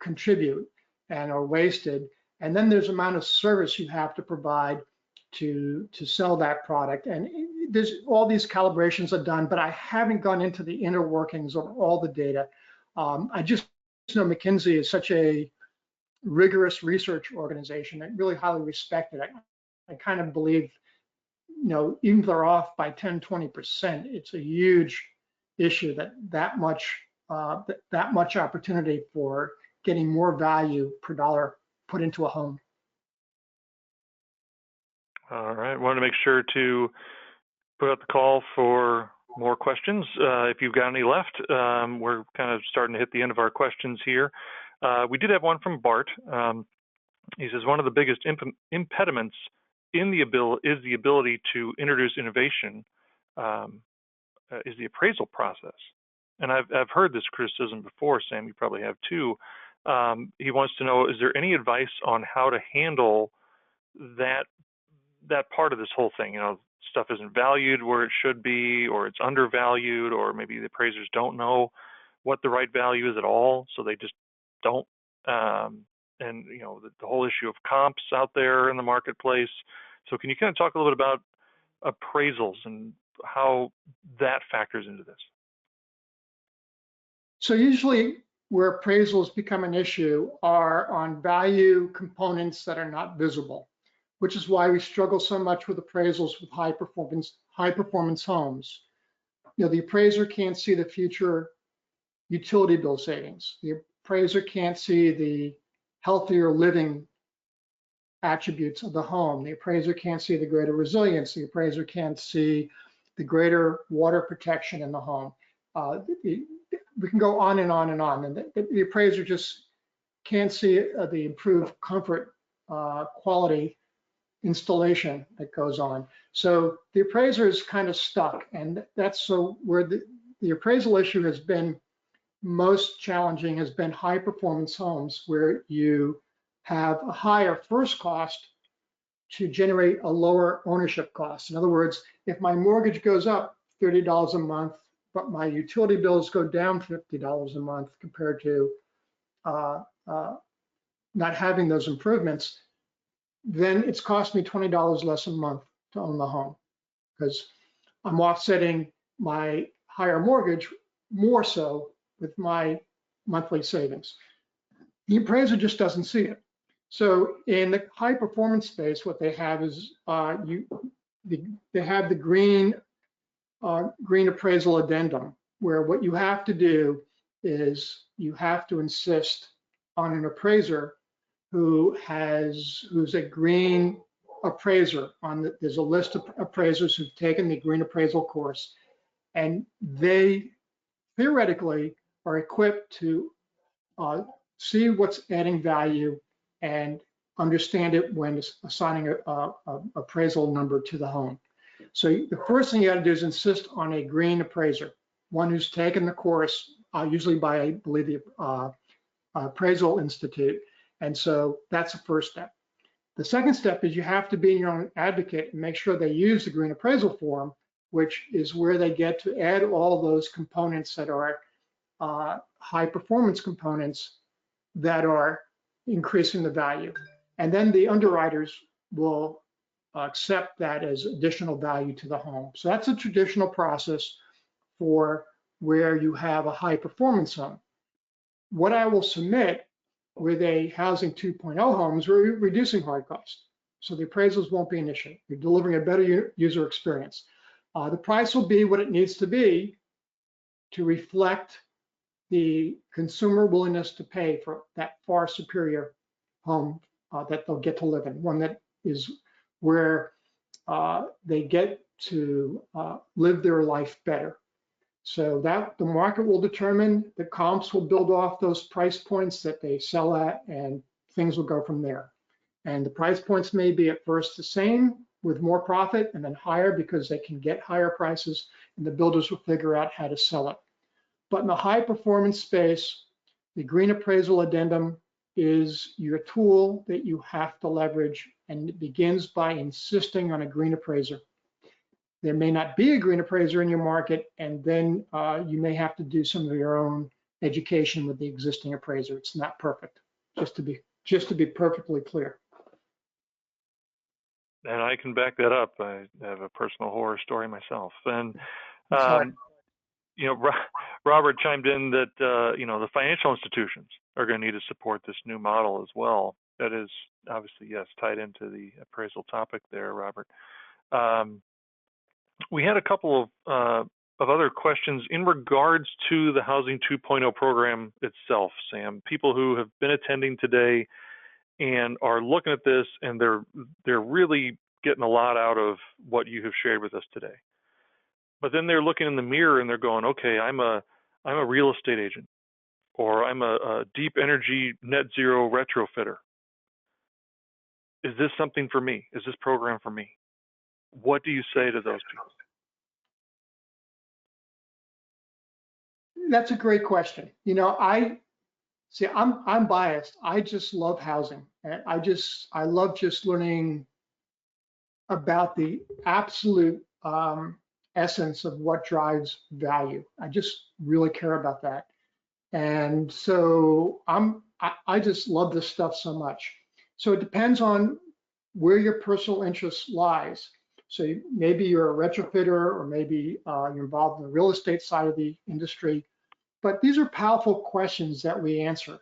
contribute and are wasted. And then there's amount of service you have to provide to sell that product. And there's all these calibrations are done, but I haven't gone into the inner workings of all the data. I just know McKinsey is such a rigorous research organization. I really highly respect it. I kind of believe, even if they're off by 10, 20%, it's a huge issue that much opportunity for getting more value per dollar put into a home. All right, want to make sure to put out the call for more questions. If you've got any left, we're kind of starting to hit the end of our questions here. We did have one from Bart. He says one of the biggest impediments in the ability to introduce innovation is the appraisal process. And I've heard this criticism before, Sam. You probably have too. He wants to know: is there any advice on how to handle that part of this whole thing? You know, stuff isn't valued where it should be, or it's undervalued, or maybe the appraisers don't know what the right value is at all, so they just don't. And you know, the whole issue of comps out there in the marketplace. So can you kind of talk a little bit about appraisals and how that factors into this? So usually where appraisals become an issue are on value components that are not visible, which is why we struggle so much with appraisals with high performance homes. You know, the appraiser can't see the future utility bill savings. The appraiser can't see the healthier living attributes of the home. The appraiser can't see the greater resilience. The appraiser can't see the greater water protection in the home. We can go on and on and on. And the appraiser just can't see the improved comfort, quality, installation that goes on. So the appraiser is kind of stuck. And that's so where the appraisal issue has been most challenging has been high performance homes, where you have a higher first cost to generate a lower ownership cost. In other words, if my mortgage goes up $30 a month, but my utility bills go down $50 a month compared to not having those improvements, then it's cost me $20 less a month to own the home, because I'm offsetting my higher mortgage more so with my monthly savings. The appraiser just doesn't see it. So in the high performance space, what they have is they have the green appraisal addendum, where what you have to do is you have to insist on an appraiser who's a green appraiser. There's a list of appraisers who've taken the green appraisal course, and they theoretically are equipped to see what's adding value and understand it when assigning a appraisal number to the home. So the first thing you got to do is insist on a green appraiser, one who's taken the course, usually by, I believe, the Appraisal Institute. And so that's the first step. The second step is you have to be your own advocate and make sure they use the green appraisal form, which is where they get to add all those components that are high performance components that are increasing the value. And then the underwriters will accept that as additional value to the home. So that's a traditional process for where you have a high performance home. What I will submit with a housing 2.0 home is we're reducing hard costs. So the appraisals won't be an issue. You're delivering a better user experience. The price will be what it needs to be to reflect the consumer willingness to pay for that far superior home that they'll get to live in, one that is where they get to live their life better. So that the market will determine, the comps will build off those price points that they sell at, and things will go from there. And the price points may be at first the same with more profit, and then higher because they can get higher prices, and the builders will figure out how to sell it. But in the high performance space, the green appraisal addendum is your tool that you have to leverage, and it begins by insisting on a green appraiser. There may not be a green appraiser in your market, and then you may have to do some of your own education with the existing appraiser. It's not perfect, just to be perfectly clear. And I can back that up. I have a personal horror story myself. And you know, Robert chimed in that you know, the financial institutions are going to need to support this new model as well. That is obviously, yes, tied into the appraisal topic there, Robert. We had a couple of other questions in regards to the Housing 2.0 program itself, Sam. People who have been attending today and are looking at this, and they're really getting a lot out of what you have shared with us today. But then they're looking in the mirror and they're going, okay, I'm a real estate agent, or I'm a deep energy net zero retrofitter. Is this something for me? Is this program for me? What do you say to those people? That's a great question. You know, I'm biased. I just love housing. And I love just learning about the absolute essence of what drives value. I just really care about that. And so I just love this stuff so much. So it depends on where your personal interest lies. So maybe you're a retrofitter, or maybe you're involved in the real estate side of the industry. But these are powerful questions that we answer,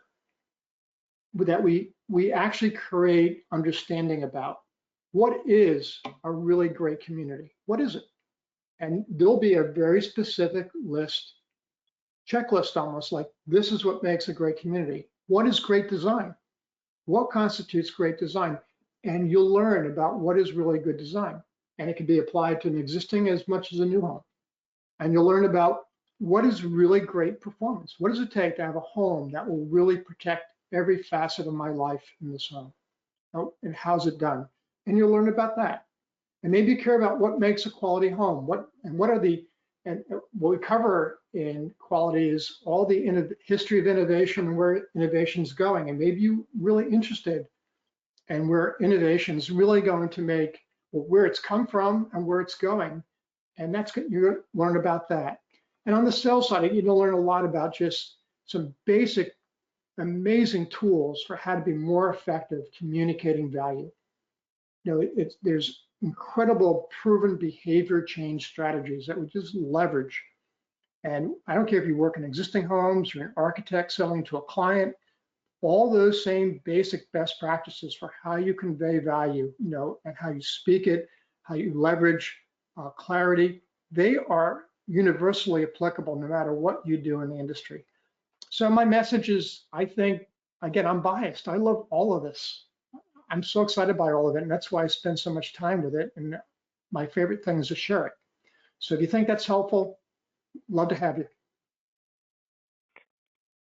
that we actually create understanding about. What is a really great community? What is it? And there'll be a very specific list, checklist almost, like this is what makes a great community. What is great design? What constitutes great design? And you'll learn about what is really good design. And it can be applied to an existing as much as a new home. And you'll learn about what is really great performance. What does it take to have a home that will really protect every facet of my life in this home? And how's it done? And you'll learn about that. And maybe you care about what makes a quality home. What we cover in quality is all the history of innovation and where innovation is going. And maybe you're really interested in where innovation is really going to make, where it's come from and where it's going. And you're going to learn about that. And on the sales side, you're going to learn a lot about just some basic, amazing tools for how to be more effective communicating value. You know, there's incredible proven behavior change strategies that we just leverage. And I don't care if you work in existing homes, you're an architect selling to a client, all those same basic best practices for how you convey value, you know, and how you speak it, how you leverage clarity, they are universally applicable no matter what you do in the industry. So my message is, I think, again, I'm biased. I love all of this. I'm so excited by all of it, and that's why I spend so much time with it. And my favorite thing is to share it. So if you think that's helpful, love to have you.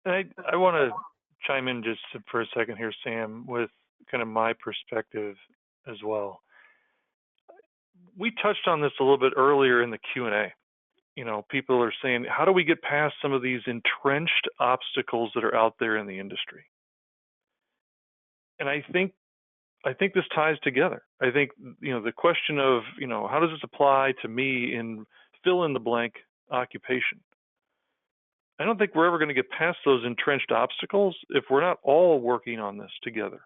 I want to chime in just for a second here, Sam, with kind of my perspective as well. We touched on this a little bit earlier in the Q&A. You know, people are saying, how do we get past some of these entrenched obstacles that are out there in the industry? And I think this ties together. I think, you know, the question of, you know, how does this apply to me in fill in the blank occupation? I don't think we're ever going to get past those entrenched obstacles if we're not all working on this together.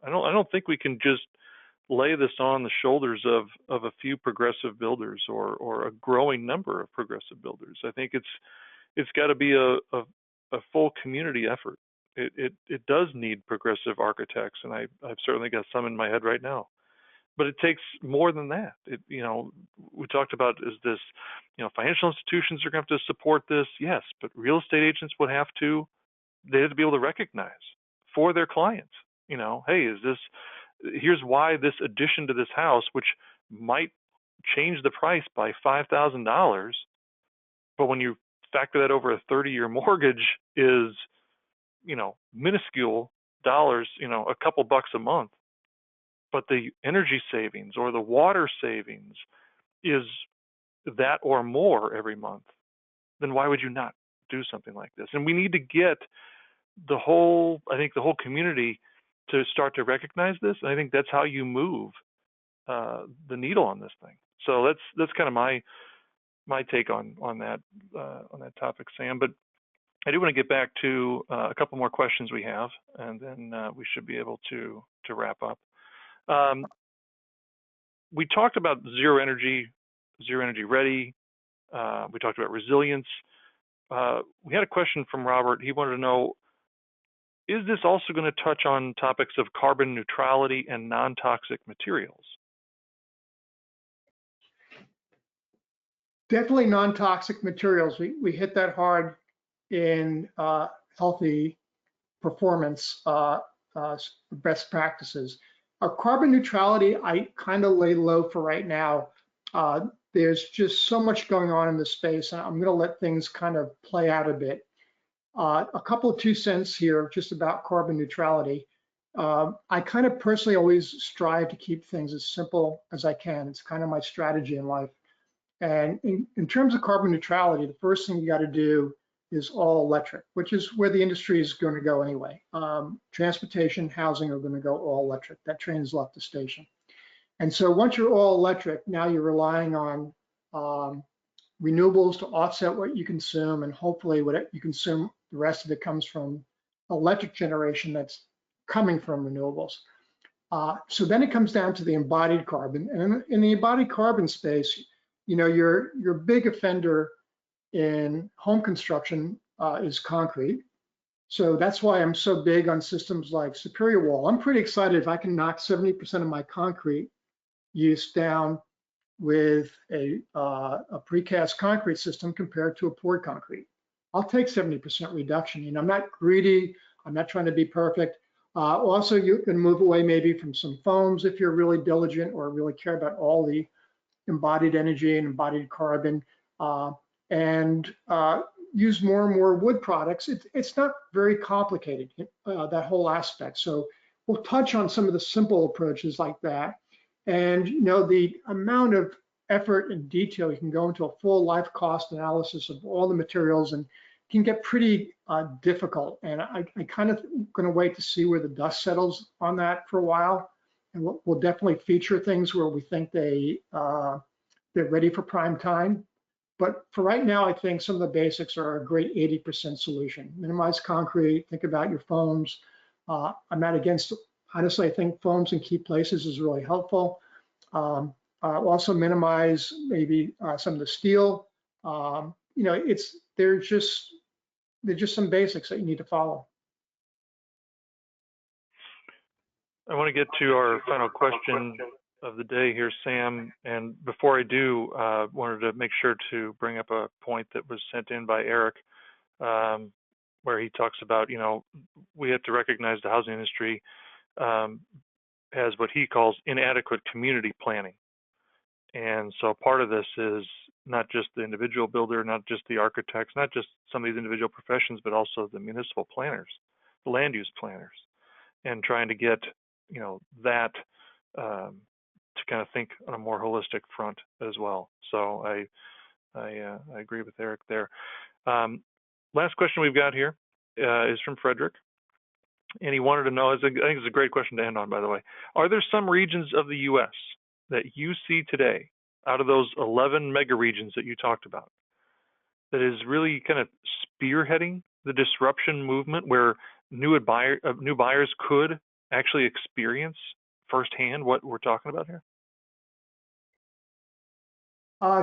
I don't think we can just lay this on the shoulders of a few progressive builders or a growing number of progressive builders. I think it's got to be a full community effort. It does need progressive architects, and I've certainly got some in my head right now. But it takes more than that. You know, we talked about, is this, you know, financial institutions are going to have to support this? Yes, but real estate agents would have to. They have to be able to recognize for their clients, you know, hey, here's why this addition to this house, which might change the price by $5,000, but when you factor that over a 30-year mortgage, is, you know, minuscule dollars, you know, a couple bucks a month. But the energy savings or the water savings is that or more every month, then why would you not do something like this? And we need to get the whole community to start to recognize this. And I think that's how you move the needle on this thing. So that's kind of my take on that topic, Sam. But I do want to get back to a couple more questions we have, and then we should be able to wrap up. We talked about zero energy ready. We talked about resilience. We had a question from Robert. He wanted to know, is this also going to touch on topics of carbon neutrality and non-toxic materials? Definitely non-toxic materials. We hit that hard in healthy performance best practices. Carbon neutrality, I kind of lay low for right now. there's just so much going on in the space, and I'm going to let things kind of play out a bit. A couple of 2 cents here just about carbon neutrality. I kind of personally always strive to keep things as simple as I can. It's kind of my strategy in life. And in terms of carbon neutrality, the first thing you got to do is all electric, which is where the industry is going to go anyway. Transportation, housing are going to go all electric. That train's left the station. And so once you're all electric, now you're relying on renewables to offset what you consume, and hopefully what you consume, the rest of it comes from electric generation that's coming from renewables. So then it comes down to the embodied carbon. And in the embodied carbon space, you know, your big offender in home construction is concrete. So that's why I'm so big on systems like Superior Wall. I'm pretty excited if I can knock 70% of my concrete use down with a precast concrete system compared to a poured concrete. I'll take 70% reduction. You know, I'm not greedy. I'm not trying to be perfect. Also, you can move away maybe from some foams if you're really diligent or really care about all the embodied energy and embodied carbon, and use more and more wood products. It's not very complicated, that whole aspect. So we'll touch on some of the simple approaches like that. And you know, the amount of effort and detail you can go into a full life cost analysis of all the materials and can get pretty difficult. And I kind of going to wait to see where the dust settles on that for a while. And we'll definitely feature things where we think they're ready for prime time. But for right now, I think some of the basics are a great 80% solution. Minimize concrete, think about your foams. I'm not against, honestly, I think foams in key places is really helpful. Also minimize maybe some of the steel. You know, they're just some basics that you need to follow. I want to get to our final question of the day here, Sam. And before I do, wanted to make sure to bring up a point that was sent in by Eric, where he talks about, you know, we have to recognize the housing industry has what he calls inadequate community planning. And so part of this is not just the individual builder, not just the architects, not just some of these individual professions, but also the municipal planners, the land use planners, and trying to get, you know, that to kind of think on a more holistic front as well. So I agree with Eric there. Last question we've got here is from Frederick. And he wanted to know, I think it's a great question to end on, by the way. Are there some regions of the U.S. that you see today, out of those 11 mega regions that you talked about, that is really kind of spearheading the disruption movement, where new buyers could actually experience firsthand what we're talking about here?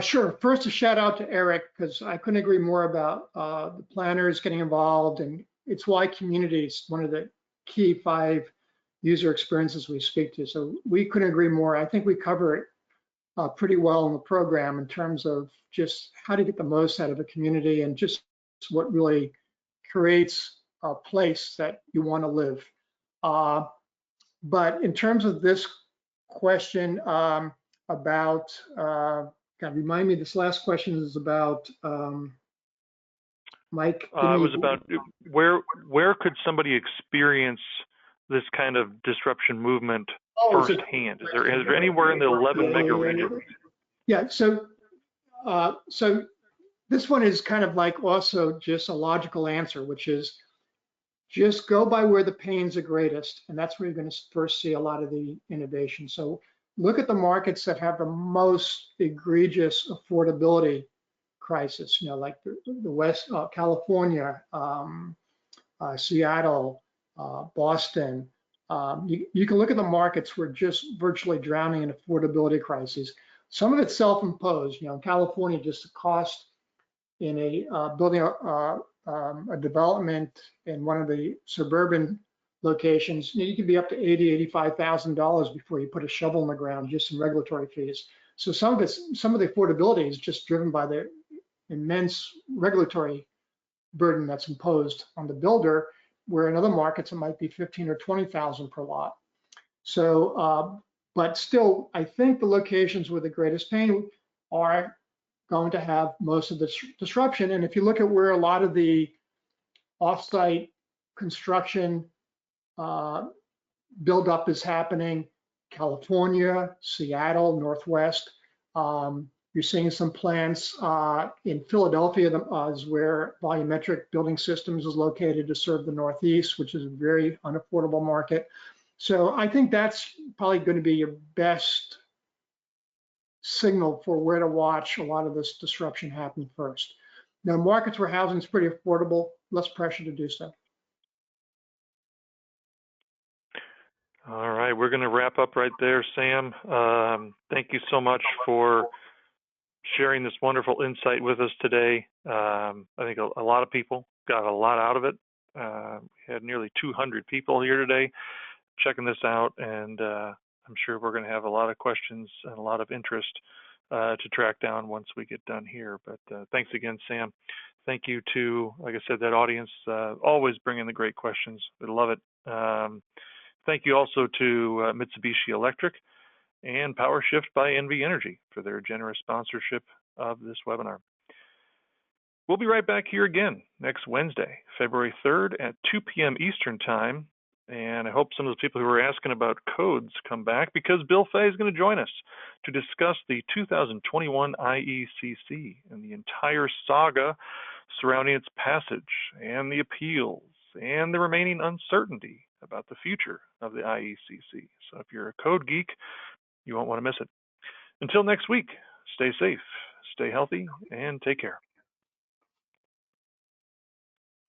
Sure. First, a shout out to Eric, because I couldn't agree more about the planners getting involved, and it's why community is one of the key 5 user experiences we speak to. So we couldn't agree more. I think we cover it pretty well in the program in terms of just how to get the most out of a community and just what really creates a place that you want to live. But in terms of this question about, God, remind me, this last question is about, Mike? It was about where could somebody experience this kind of disruption movement firsthand? Is there anywhere in the 11 mega regions? Yeah, so this one is kind of like also just a logical answer, which is just go by where the pains are greatest, and that's where you're going to first see a lot of the innovation. So look at the markets that have the most egregious affordability crisis, you know, like the West, California, Seattle, Boston. You can look at the markets where just virtually drowning in affordability crises. Some of it's self-imposed. You know, in California, just the cost in a building a development in one of the suburban locations, you can be up to $80,000, $85,000 before you put a shovel in the ground, just some regulatory fees. So some of the affordability is just driven by the immense regulatory burden that's imposed on the builder, where in other markets it might be 15 or 20,000 per lot. So, but still, I think the locations with the greatest pain, are going to have most of the disruption. And if you look at where a lot of the offsite construction buildup is happening, California, Seattle, Northwest. You're seeing some plants in Philadelphia is where volumetric building systems is located to serve the Northeast, which is a very unaffordable market. So I think that's probably going to be your best signal for where to watch a lot of this disruption happen first. Now, markets where housing is pretty affordable, less pressure to do so. All right, we're going to wrap up right there, Sam. Thank you so much for sharing this wonderful insight with us today. I think a lot of people got a lot out of it. We had nearly 200 people here today checking this out, and I'm sure we're going to have a lot of questions and a lot of interest to track down once we get done here. But thanks again, Sam. Thank you to, like I said, that audience, always bringing the great questions. We love it. Thank you also to Mitsubishi Electric and PowerShift by NV Energy for their generous sponsorship of this webinar. We'll be right back here again next Wednesday, February 3rd at 2 p.m. Eastern Time. And I hope some of the people who were asking about codes come back, because Bill Fay is going to join us to discuss the 2021 IECC and the entire saga surrounding its passage and the appeals and the remaining uncertainty about the future of the IECC. So if you're a code geek, you won't want to miss it. Until next week, stay safe, stay healthy, and take care.